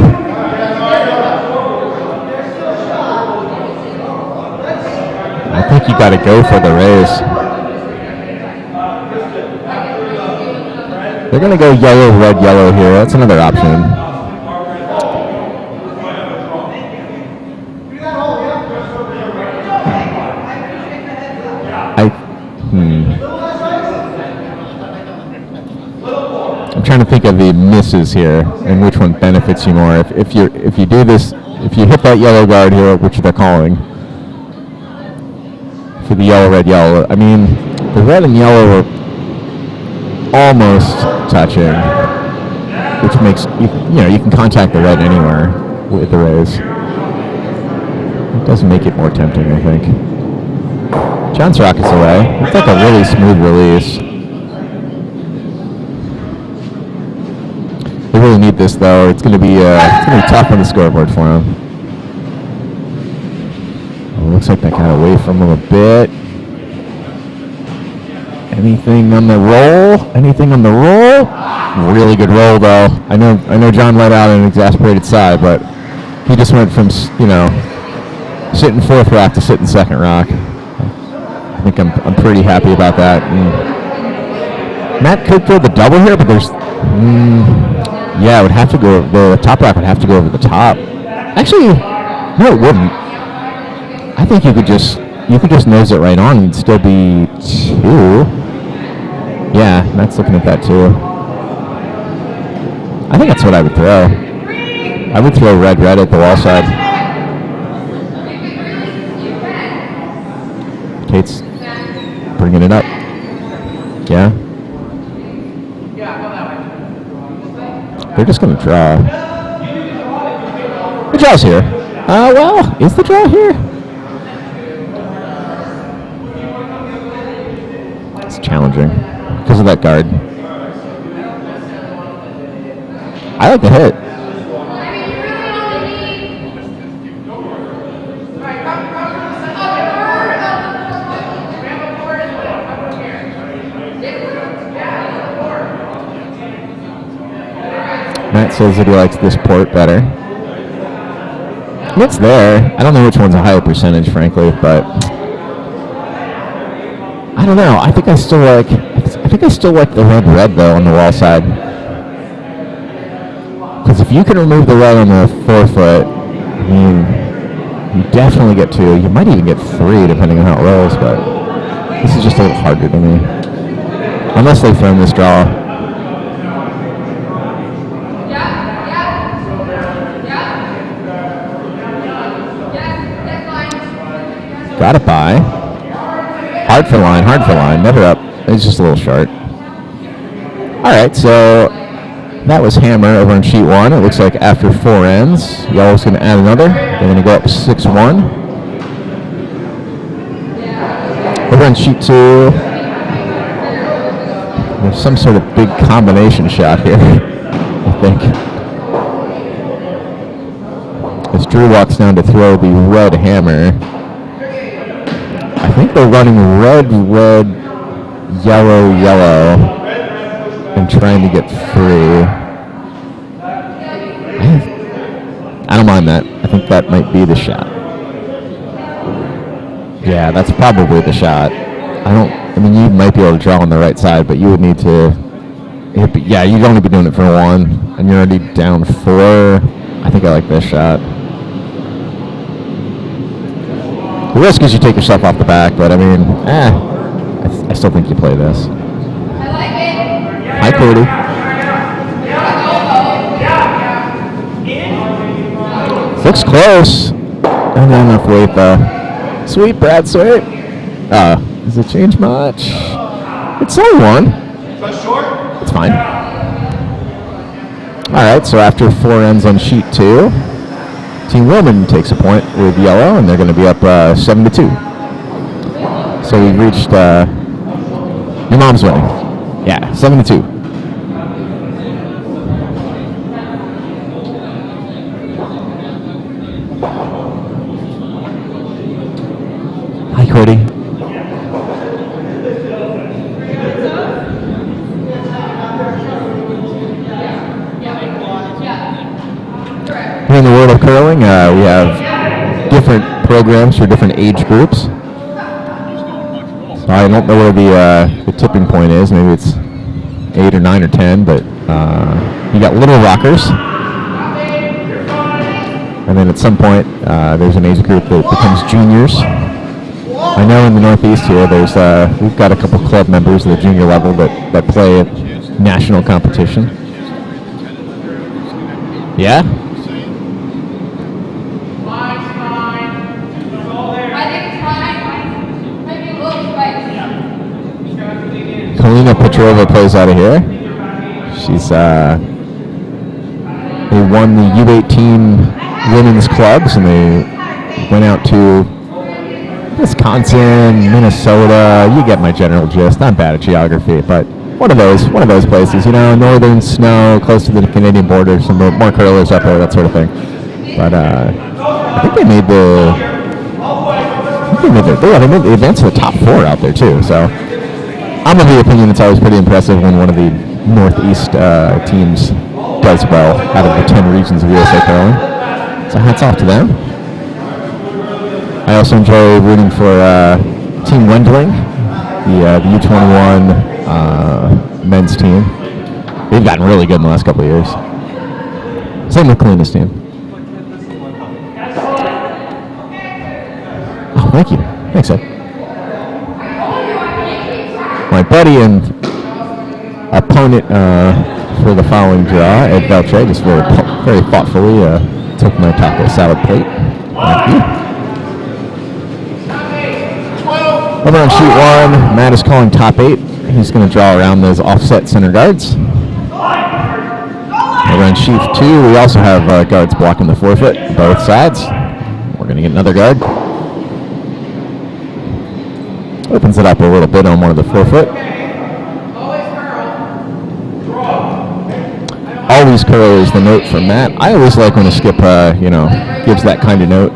I think you got to go for the raise. They're going to go yellow, red, yellow here. That's another option. I'm trying to think of the misses here and which one benefits you more. If you do this, if you hit that yellow guard here, which they're calling for the yellow, red, yellow. I mean, the red and yellow are almost touching, which makes you can contact the red anywhere with the raise. It does make it more tempting, I think. John's rockets away. It's like a really smooth release. They really need this though. It's going to be tough on the scoreboard for him. Oh, looks like that got away from him a bit. Anything on the roll? Anything on the roll? Really good roll though. I know John let out an exasperated sigh, but he just went from sitting 4th rock to sitting 2nd rock. I think I'm pretty happy about that. Matt could throw the double here, but there's yeah, it would have to go. The top rock would have to go over the top. Actually, no, it wouldn't. I think you could just nose it right on and still be 2. Yeah, Matt's looking at that too. I think that's what I would throw. I would throw red at the wall side. Kate's bringing it up. Yeah. They're just going to draw. The draw's here. Well, is the draw here? It's challenging because of that guard. I like the hit. Matt says that he likes this port better. It's there. I don't know which one's a higher percentage, frankly, but I don't know. I think I still like the red though on the wall side. Because if you can remove the red on the 4-foot, I mean, you definitely get 2. You might even get 3 depending on how it rolls, but this is just a little harder to me. Unless they frame this draw. Got it by. Hard for line, never up. It's just a little short. Alright, so that was hammer over on sheet 1. It looks like after 4 ends, yellow's going to add another. They're going to go up 6-1. Over on sheet 2, there's some sort of big combination shot here, I think. As Drew walks down to throw the red hammer, I think they're running red, yellow, and trying to get 3. I don't mind that. I think that might be the shot. Yeah, that's probably the shot. I mean, you might be able to draw on the right side, but you would need to... Yeah, you'd only be doing it for 1, and you're already down 4. I think I like this shot. The risk is you take yourself off the back, but I mean, I still think you play this. Hi, Cody. Looks close. Not enough weight though. Sweep, Brad, sweep. Does it change much? It's only one. It's fine. Alright, so after 4 ends on sheet 2, Team Roman takes a point with yellow, and they're going to be up 7-2. So we've reached, your mom's winning. Yeah, 7-2. Hi, Cody. Here in the world of curling, we have different programs for different age groups. So I don't know where the tipping point is. Maybe it's 8 or 9 or 10, but you got little rockers. And then at some point, there's an age group that becomes juniors. I know in the Northeast here, we've got a couple club members at the junior level that play at national competition. Yeah? Kalina Petrova plays out of here. She's they won the U18 women's clubs, and they went out to Wisconsin, Minnesota. You get my general gist. I'm bad at geography, but one of those places. You know, northern snow, close to the Canadian border, some more curlers up there, that sort of thing. But I think they made the advance to the top 4 out there too. So I'm of the opinion it's always pretty impressive when one of the Northeast teams does well out of the 10 regions of USA curling. So hats off to them. I also enjoy rooting for Team Wendling, the U21 men's team. They've gotten really good in the last couple of years. Same with Kalina's team. Oh, thank you. Thanks, Ed. My buddy and opponent for the following draw, Ed Veltre, just very thoughtfully took my taco salad plate. Thank you. Over on sheet 1, Matt is calling top 8. He's going to draw around those offset center guards. Over on sheet 2, we also have guards blocking the forefoot, both sides. We're going to get another guard. Opens it up a little bit on one of the forefoot. Always curl is the note from Matt. I always like when a skip, gives that kind of note.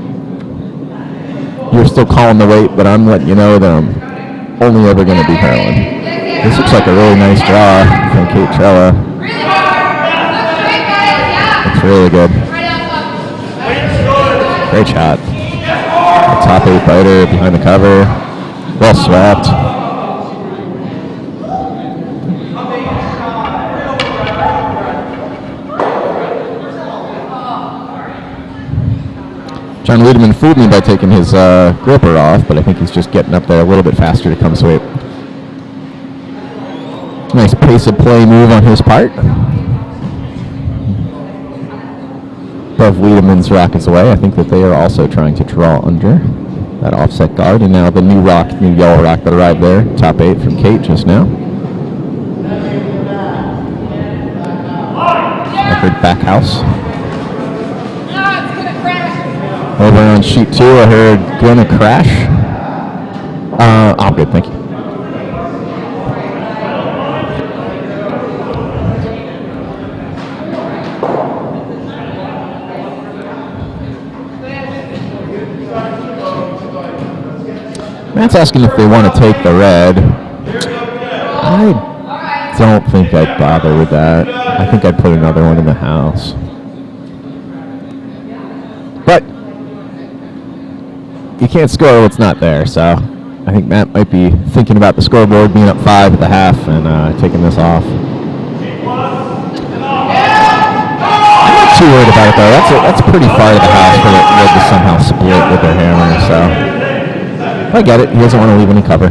You're still calling the weight, but I'm letting you know that I'm only ever going to be curling. This looks like a really nice draw from Kate Trella. Looks really good. Great shot. A top 8 biter behind the cover. Well swept. John Wiedemann fooled me by taking his gripper off, but I think he's just getting up there a little bit faster to come sweep. Nice pace of play move on his part. Above Wiedemann's rockets away. I think that they are also trying to draw under that offset guard. And now the new yellow rock that arrived there. Top 8 from Kate just now. I heard back house. Over on sheet 2, I heard gonna crash. I'm good, thank you. Matt's asking if they want to take the red. I don't think I'd bother with that. I think I'd put another one in the house. But you can't score what's not there, so I think Matt might be thinking about the scoreboard being up 5 at the half and taking this off. I'm not too worried about it, though. That's pretty far to the house for the red to somehow split with their hammer, so I get it. He doesn't want to leave any cover.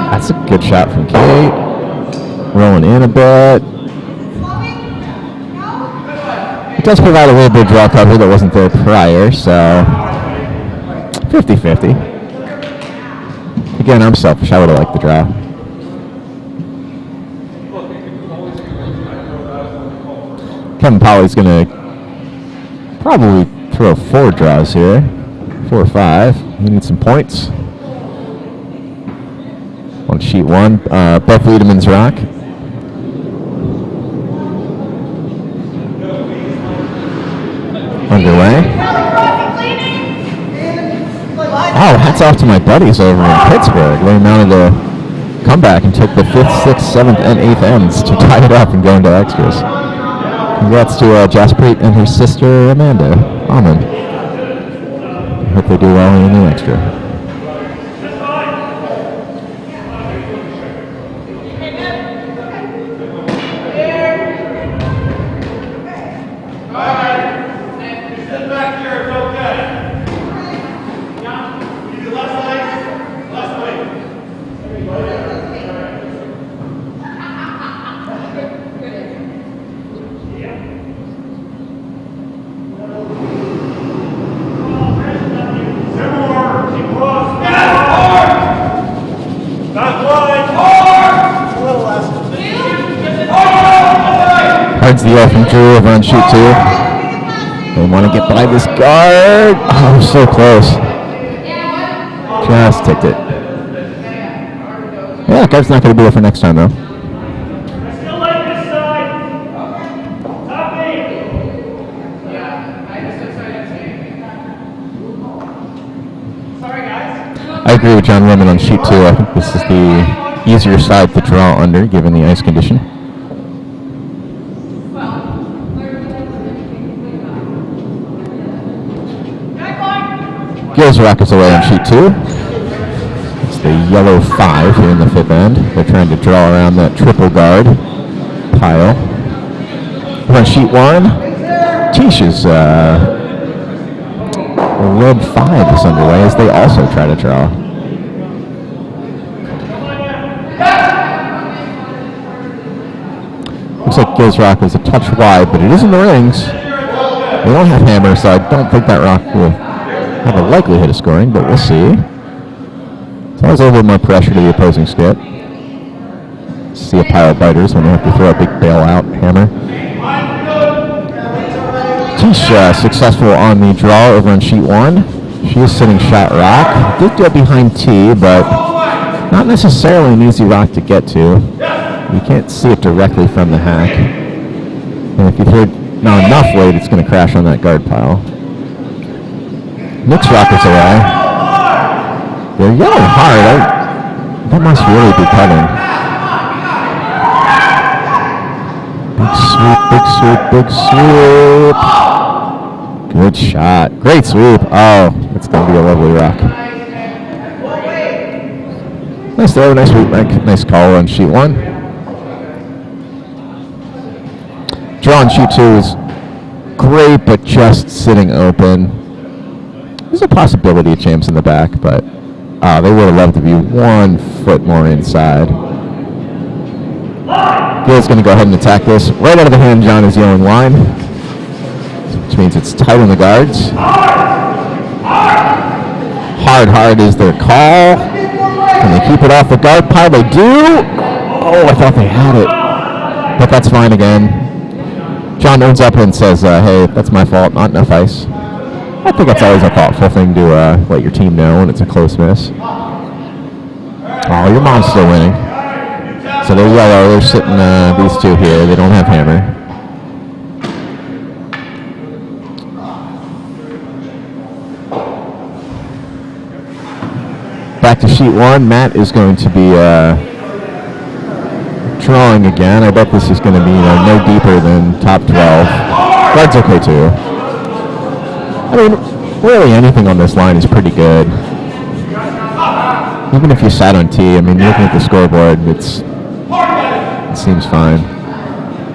That's a good shot from Kate. Rolling in a bit. It does provide a little bit of draw cover that wasn't there prior, so 50-50. Again, I'm selfish. I would have liked the draw. Kevin Polly's going to probably throw 4 draws here. 4 or 5. He needs some points. On sheet 1, Beth Wiedemann's rock. Underway. Oh, hats off to my buddies over in Pittsburgh. They mounted a comeback and took the 5th, 6th, 7th, and 8th ends to tie it up and go into extras. Congrats to Jaspreet and her sister Amanda. Amen. I hope they do well in the extra. Cards the L from Drew over on sheet 2. They want to get by this guard. Oh, so close. Just ticked it. Yeah, guard's not going to be there for next time, though. I agree with John Lemon on sheet 2. I think this is the easier side to draw under, given the ice condition. Gills Rockets away on sheet 2. It's the yellow 5 here in the 5th end. They're trying to draw around that triple guard pile. On sheet 1, Tisha's red 5 is underway as they also try to draw. Looks like Gills Rock was a touch wide, but it is in the rings. They don't have hammer, so I don't think that rock will have a likelihood of scoring, but we'll see. It's always a little more pressure to the opposing skip. See a pile of biters when they have to throw a big bailout hammer. Tisha successful on the draw over on sheet 1. She is sitting shot rock. Did get behind T, but not necessarily an easy rock to get to. You can't see it directly from the hack. And if you throw not enough weight, it's going to crash on that guard pile. Nick's rockets away. They're yelling hard. That must really be cutting. Big sweep, big sweep, big sweep. Good shot. Great sweep. Oh, it's going to be a lovely rock. Nice throw, nice sweep, nice call on sheet 1. Draw on sheet 2 is great, but just sitting open. There's a possibility of champs in the back, but they would have loved to be 1 foot more inside. Gil's going to go ahead and attack this. Right out of the hand, John is yelling line, which means it's tight on the guards. Hard is their call. Can they keep it off the guard pile? They do. Oh, I thought they had it, but that's fine again. John owns up and says, hey, that's my fault, not enough ice. I think that's always a thoughtful thing to let your team know when it's a close miss. Oh, your mom's still winning. So they're yellow. They're sitting these two here. They don't have hammer. Back to sheet 1. Matt is going to be drawing again. I bet this is going to be no deeper than top 12. Guard's okay too. I mean, really anything on this line is pretty good. Even if you sat on T, I mean, looking at the scoreboard, it seems fine.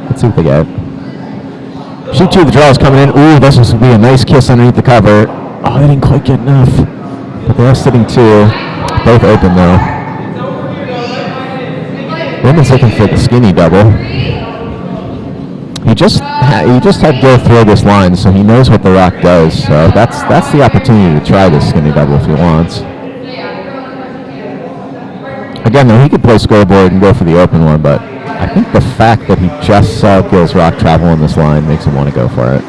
Let's see what they get. Sheet 2, the draw is coming in. Ooh, this is going to be a nice kiss underneath the cover. Oh, they didn't quite get enough. But they are sitting 2. Both open, though. Women's looking for the skinny double. He just had Gil throw this line, so he knows what the rock does. So that's the opportunity to try this skinny double if he wants. Again, though, he could play scoreboard and go for the open one, but I think the fact that he just saw Gil's rock travel on this line makes him want to go for it.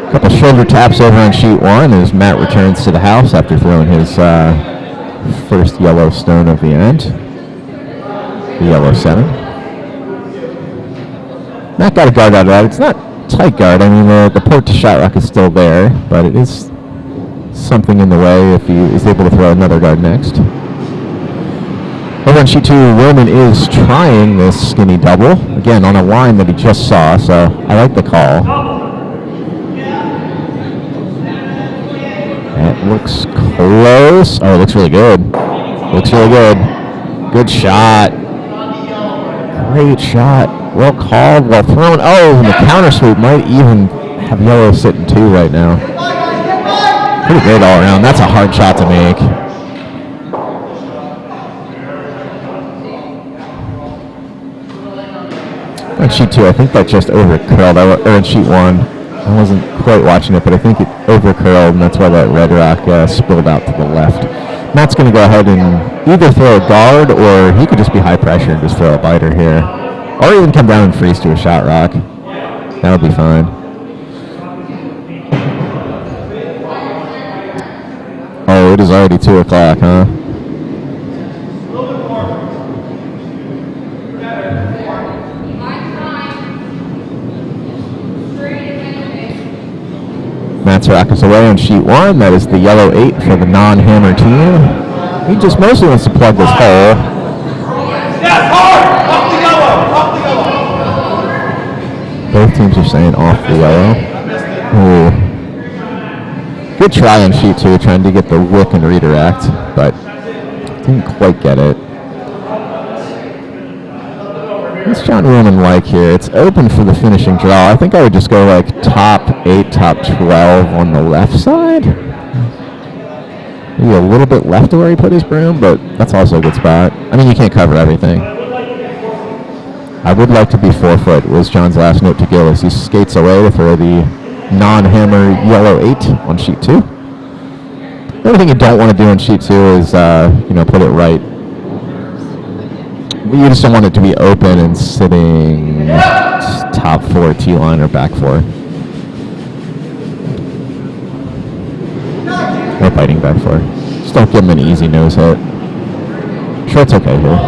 A couple shoulder taps over on sheet one as Matt returns to the house after throwing his first yellow stone of the end. The yellow 7. Matt got a guard out of that. It's not tight guard. I mean, the port to shot rock is still there, but it is something in the way if he is able to throw another guard next. Over on sheet 2, Roman is trying this skinny double, again on a line that he just saw, so I like the call. That looks close. Oh, it looks really good. Looks really good. Good shot. Great shot. Well called, well thrown. Oh, and the counter sweep might even have yellow sitting 2 right now. Pretty good all around. That's a hard shot to make. On sheet 2, I think that just overcurled. Or in sheet 1, I wasn't quite watching it, but I think it overcurled, and that's why that red rock spilled out to the left. Matt's going to go ahead and either throw a guard, or he could just be high pressure and just throw a biter here. Or even come down and freeze to a shot rock. That would be fine. Oh, it is already 2 o'clock, huh? Matt's rock is away on sheet 1. That is the yellow 8 for the non-hammer team. He just mostly wants to plug this hole. Both teams are saying off the yellow. Ooh. Good try on sheet 2, trying to get the wick and redirect, but didn't quite get it. What's John Roman like here? It's open for the finishing draw. I think I would just go like top 8, top 12 on the left side. Maybe a little bit left of where he put his broom, but that's also a good spot. I mean, you can't cover everything. I would like to be 4 foot, was John's last note to Gil as he skates away to throw the non-hammer yellow 8 on sheet 2. The only thing you don't want to do on sheet 2 is, put it right. You just don't want it to be open and sitting top 4 T-line or back 4. Or fighting back 4. Just don't give him an easy nose hit. Sure, it's okay here.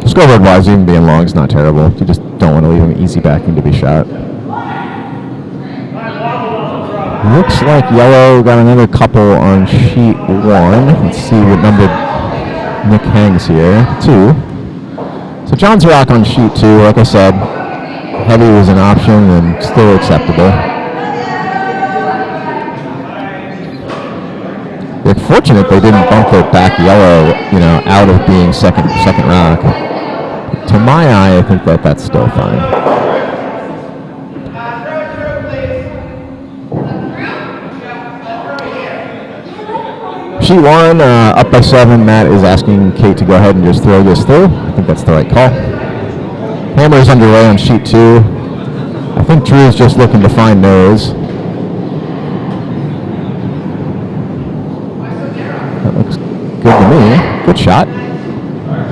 Scoreboard wise, even being long is not terrible. You just don't want to leave him easy backing to be shot. Looks like yellow got another couple on sheet 1. Let's see what number Nick hangs here. 2. So John's rock on sheet 2, like I said, heavy was an option and still acceptable. They're fortunate they didn't bump it back yellow, out of being second rock. To my eye, I think that's still fine. Sheet 1, up by 7. Matt is asking Kate to go ahead and just throw this through. I think that's the right call. Hammer is underway on sheet 2. I think Drew is just looking to find nose. That looks good to me. Good shot.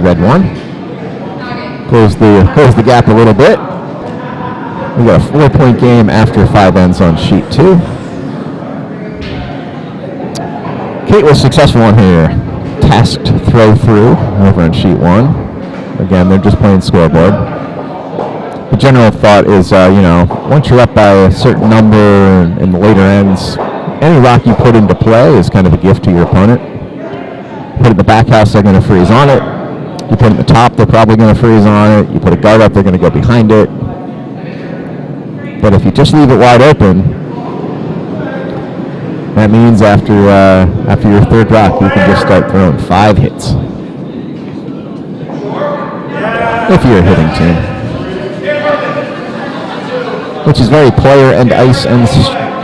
Red 1. Close the gap a little bit. We got a 4-point game after 5 ends on sheet 2. Kate was successful on her tasked throw through over on sheet 1. Again, they're just playing scoreboard. The general thought is, once you're up by a certain number in the later ends, any rock you put into play is kind of a gift to your opponent. Put it in the back house, they're going to freeze on it. You put it in the top, they're probably going to freeze on it. You put a guard up, they're going to go behind it. But if you just leave it wide open, that means after your 3rd rock, you can just start throwing 5 hits. If you're a hitting team. Which is very player and ice and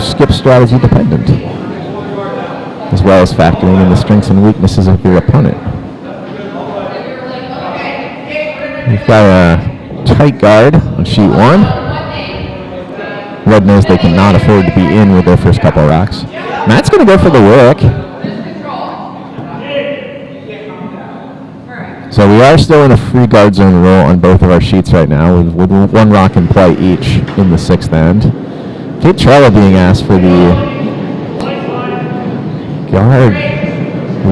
skip strategy dependent. As well as factoring in the strengths and weaknesses of your opponent. We've got a tight guard on sheet 1. Red knows they cannot afford to be in with their first couple of rocks. Matt's going to go for the wick. So we are still in a free guard zone roll on both of our sheets right now, with 1 rock in play each in the 6th end. Kate Trella being asked for the guard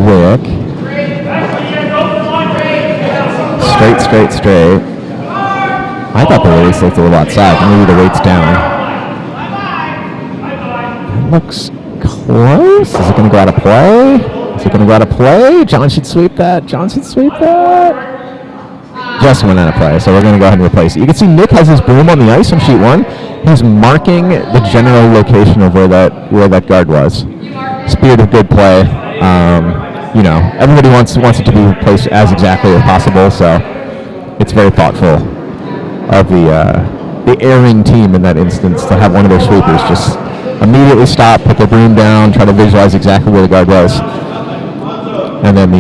wick. Straight. I thought the weights looked a little outside. Maybe the weight's down. Looks close. Is it going to go out of play? John should sweep that. Just went out of play, so we're going to go ahead and replace it. You can see Nick has his broom on the ice on sheet 1. He's marking the general location of where that guard was. Spirit of good play. Everybody wants it to be placed as exactly as possible, so it's very thoughtful of the erring team in that instance to have one of their sweepers just immediately stop, put their broom down, try to visualize exactly where the guard was. And then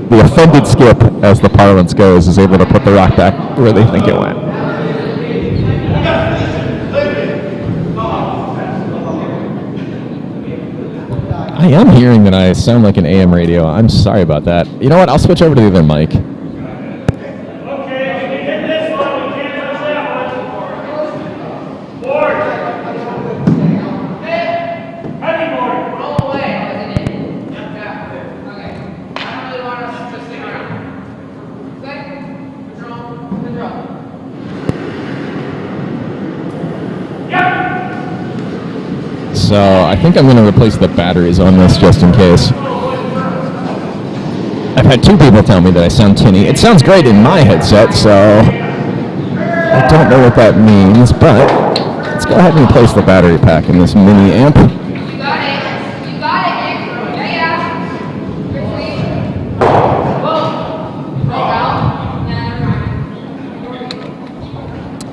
the offended skip, as the parlance goes, is able to put the rock back where they think it went. I am hearing that I sound like an AM radio. I'm sorry about that. You know what? I'll switch over to the other mic. So I think I'm going to replace the batteries on this just in case. I've had 2 people tell me that I sound tinny. It sounds great in my headset, so I don't know what that means, but let's go ahead and replace the battery pack in this mini amp. You got it, Nick. Yeah.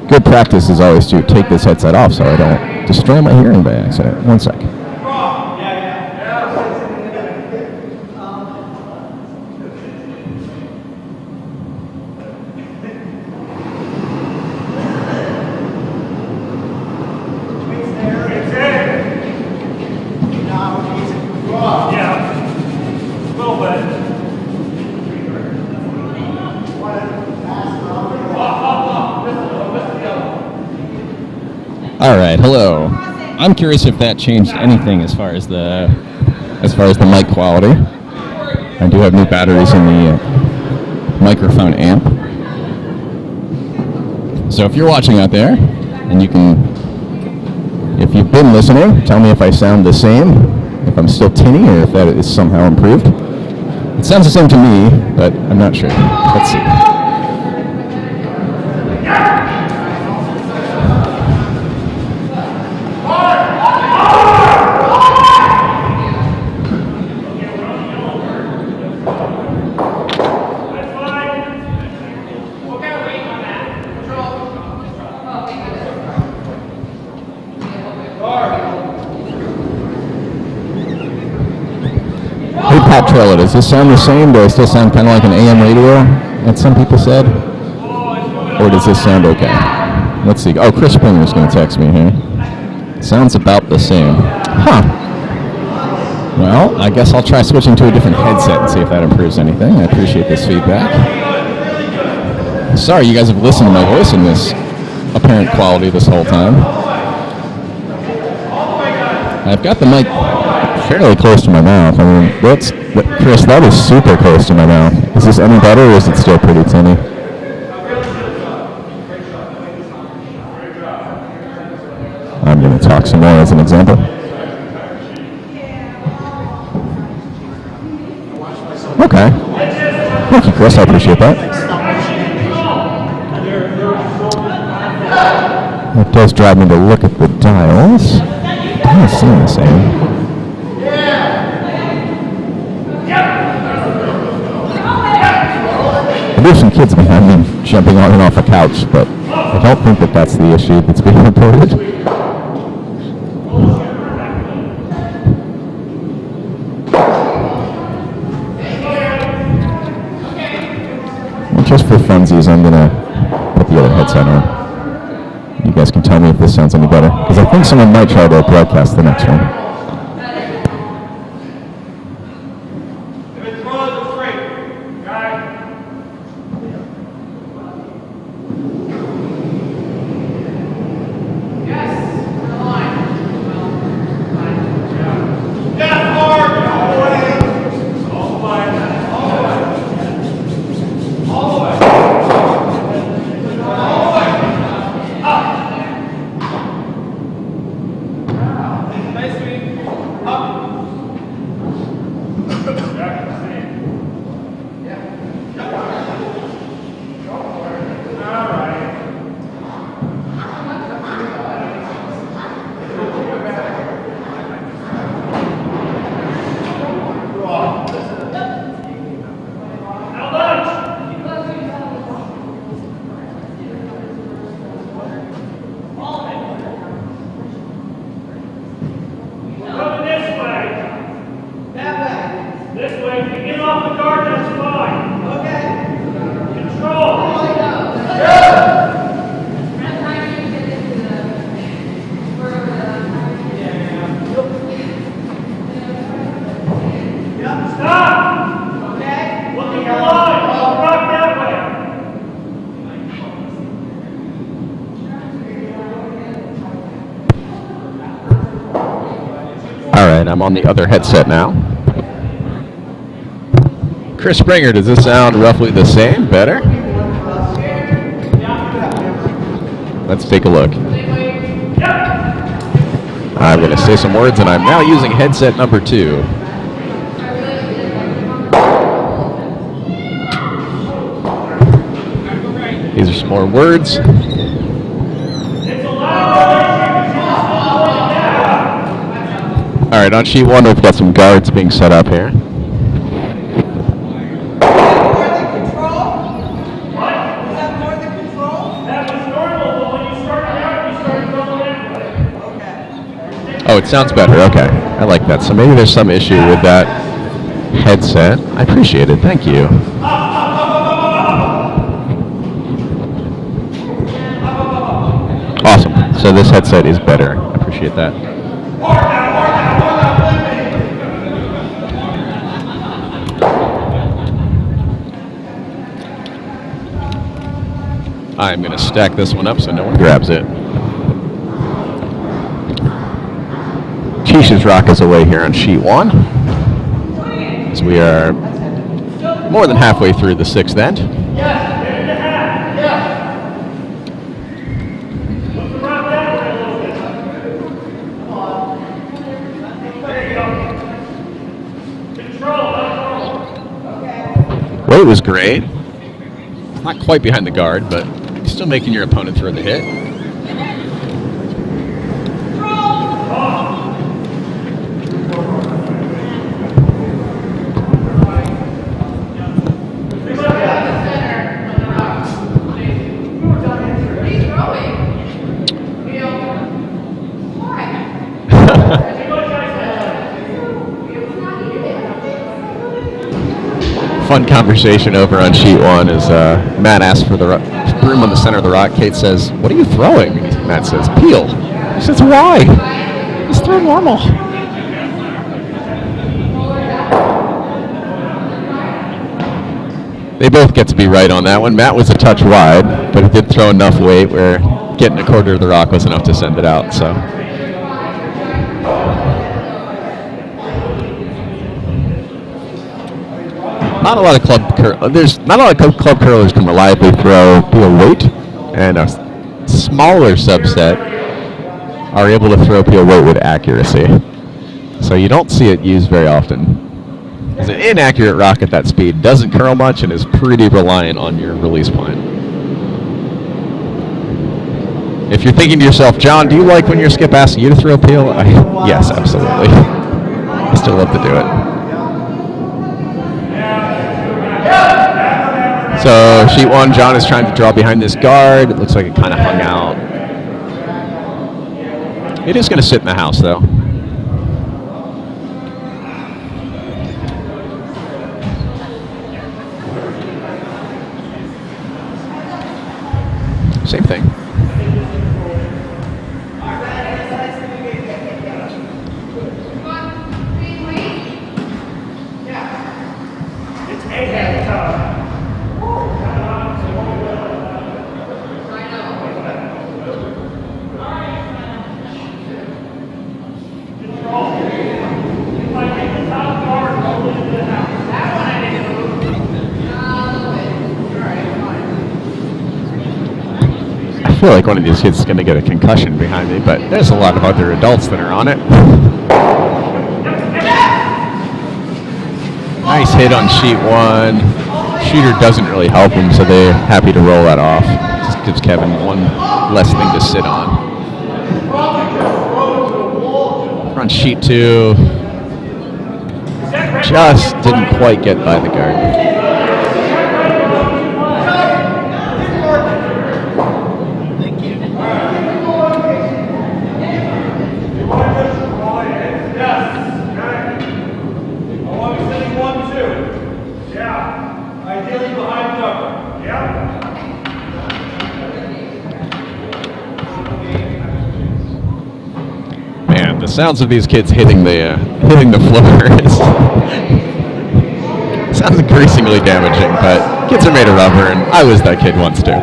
Good practice is always to take this headset off so I don't destroy my hearing by accident. 1 sec. All right, hello. I'm curious if that changed anything as far as the mic quality. I do have new batteries in the microphone amp. So if you're watching out there, and if you've been listening, tell me if I sound the same, if I'm still tinny, or if that is somehow improved. It sounds the same to me, but I'm not sure. Let's see. Pat Trella, does this sound the same? Does it still sound kind of like an AM radio, as some people said? Or does this sound okay? Let's see. Oh, Chris Springer's going to text me here. Sounds about the same. Huh. Well, I guess I'll try switching to a different headset and see if that improves anything. I appreciate this feedback. Sorry you guys have listened to my voice in this apparent quality this whole time. I've got the mic fairly close to my mouth. I mean, Chris, that is super close to my mouth. Is this any better, or is it still pretty tinny? I'm going to talk some more as an example. Okay. Thank you, Chris. I appreciate that. It does drive me to look at the dials. The dials seem the same. There's some kids behind me jumping on and off a couch, but I don't think that that's the issue that's being reported. just for funsies, I'm gonna put the other headset on. You guys can tell me if this sounds any better, because I think someone might try to broadcast the next one. If it throws, it's straight. Right? Yes, we're aligned. Well, fine. Yeah, hard. All the way. All the way. All the way. All the way. All the way. Up. Nice sweep. Up. All right. Now lunge. Coming this way. That way. This way. If you get off the guard, that's fine. Okay. Control. That's how you get into the, where Stop. okay? Looking for line. Rock that way. All right, I'm on the other headset now. Chris Springer, does this sound roughly the same? Better? Let's take a look. I'm going to say some words, and I'm now using headset number 2. These are some more words. All right, on sheet 1, we've got some guards being set up here. More than control? What? Is that more than control? That was normal, but when you started out, you started going that way. Okay. Oh, it sounds better. Okay. I like that. So maybe there's some issue with that headset. I appreciate it. Thank you. Awesome. So this headset is better. I appreciate that. I'm going to stack this one up so no one grabs it. Keisha's rock is away here on sheet 1. So we are more than halfway through the 6th end. Move the rock that way a little bit. There you go. Control, control. Weight was great. Not quite behind the guard, but still making your opponent throw the hit. Fun conversation over on sheet 1 as Matt asks for the broom on the center of the rock. Kate says, "What are you throwing?" Matt says, "Peel." He says, "Why? Just throw normal." They both get to be right on that one. Matt was a touch wide, but he did throw enough weight where getting a quarter of the rock was enough to send it out. So. Not a lot of club curlers can reliably throw peel weight, and a smaller subset are able to throw peel weight with accuracy. So you don't see it used very often. Because an inaccurate rock at that speed doesn't curl much and is pretty reliant on your release point. If you're thinking to yourself, John, do you like when your skip asks you to throw peel? Yes, absolutely. I still love to do it. So sheet 1, John is trying to draw behind this guard. It looks like it kind of hung out. It is going to sit in the house, though. Same thing. I feel like one of these kids is going to get a concussion behind me, but there's a lot of other adults that are on it. Nice hit on sheet 1. Shooter doesn't really help him, so they're happy to roll that off. Just gives Kevin one less thing to sit on. On sheet 2, just didn't quite get by the guard. Man, the sounds of these kids hitting the floor sounds increasingly damaging, but kids are made of rubber, and I was that kid once too.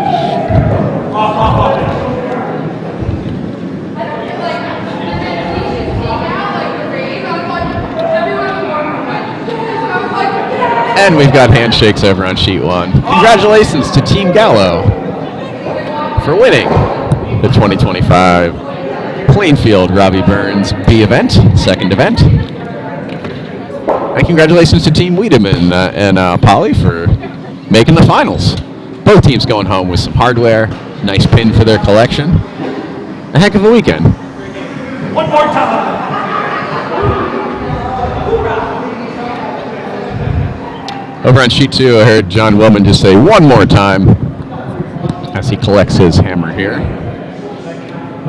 And we've got handshakes over on sheet 1. Congratulations to Team Gallo for winning the 2025 Plainfield Robbie Burns B event, second event. And congratulations to Team Wiedemann and Polly for making the finals. Both teams going home with some hardware, nice pin for their collection. A heck of a weekend. One more time. Over on sheet 2, I heard John Willman just say one more time as he collects his hammer here.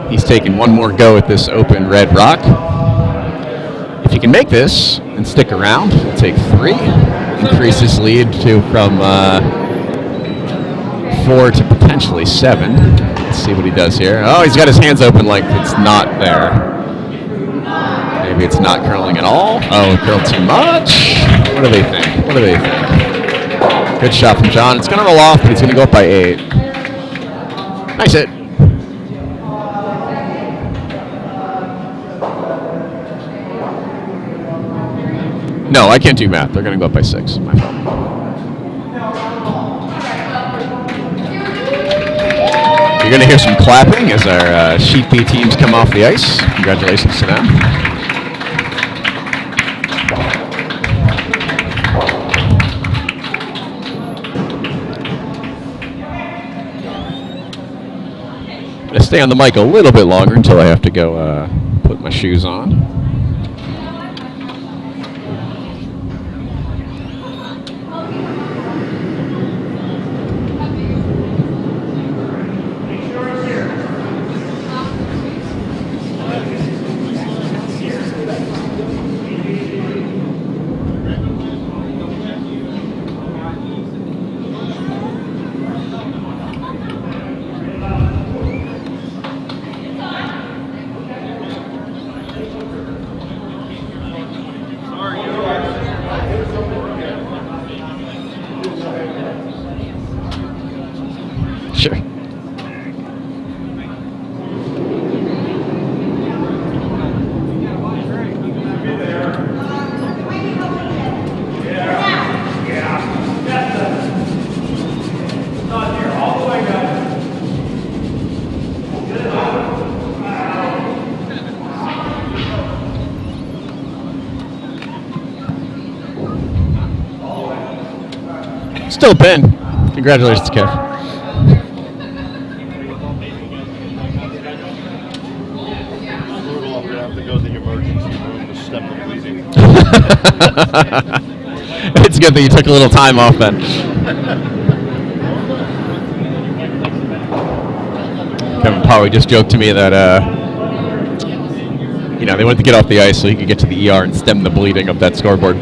He's taking one more go at this open red rock. If he can make this and stick around, he'll take 3. Increase his lead from 4 to potentially 7. Let's see what he does here. Oh, he's got his hands open like it's not there. Maybe it's not curling at all. Oh, it curled too much. What do they think? What do they think? Good shot from John. It's going to roll off, but he's going to go up by 8. Nice hit. No, I can't do math. They're going to go up by 6. My fault. You're going to hear some clapping as our Sheet B teams come off the ice. Congratulations to them. I stay on the mic a little bit longer until I have to go put my shoes on. Sure. Still a pin. Congratulations, Kev. It's good that you took a little time off then. Kevin Power just joked to me that they wanted to get off the ice so he could get to the ER and stem the bleeding of that scoreboard.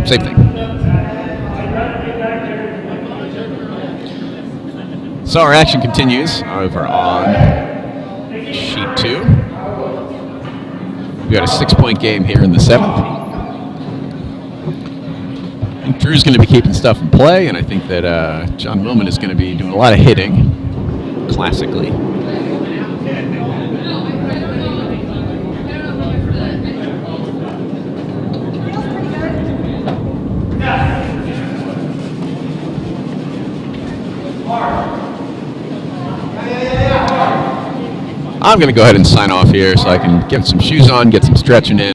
Same thing. So our action continues over on sheet 2. We got a 6-point game here in the 7th. And Drew's going to be keeping stuff in play, and I think that John Willman is going to be doing a lot of hitting, classically. I'm going to go ahead and sign off here so I can get some shoes on, get some stretching in.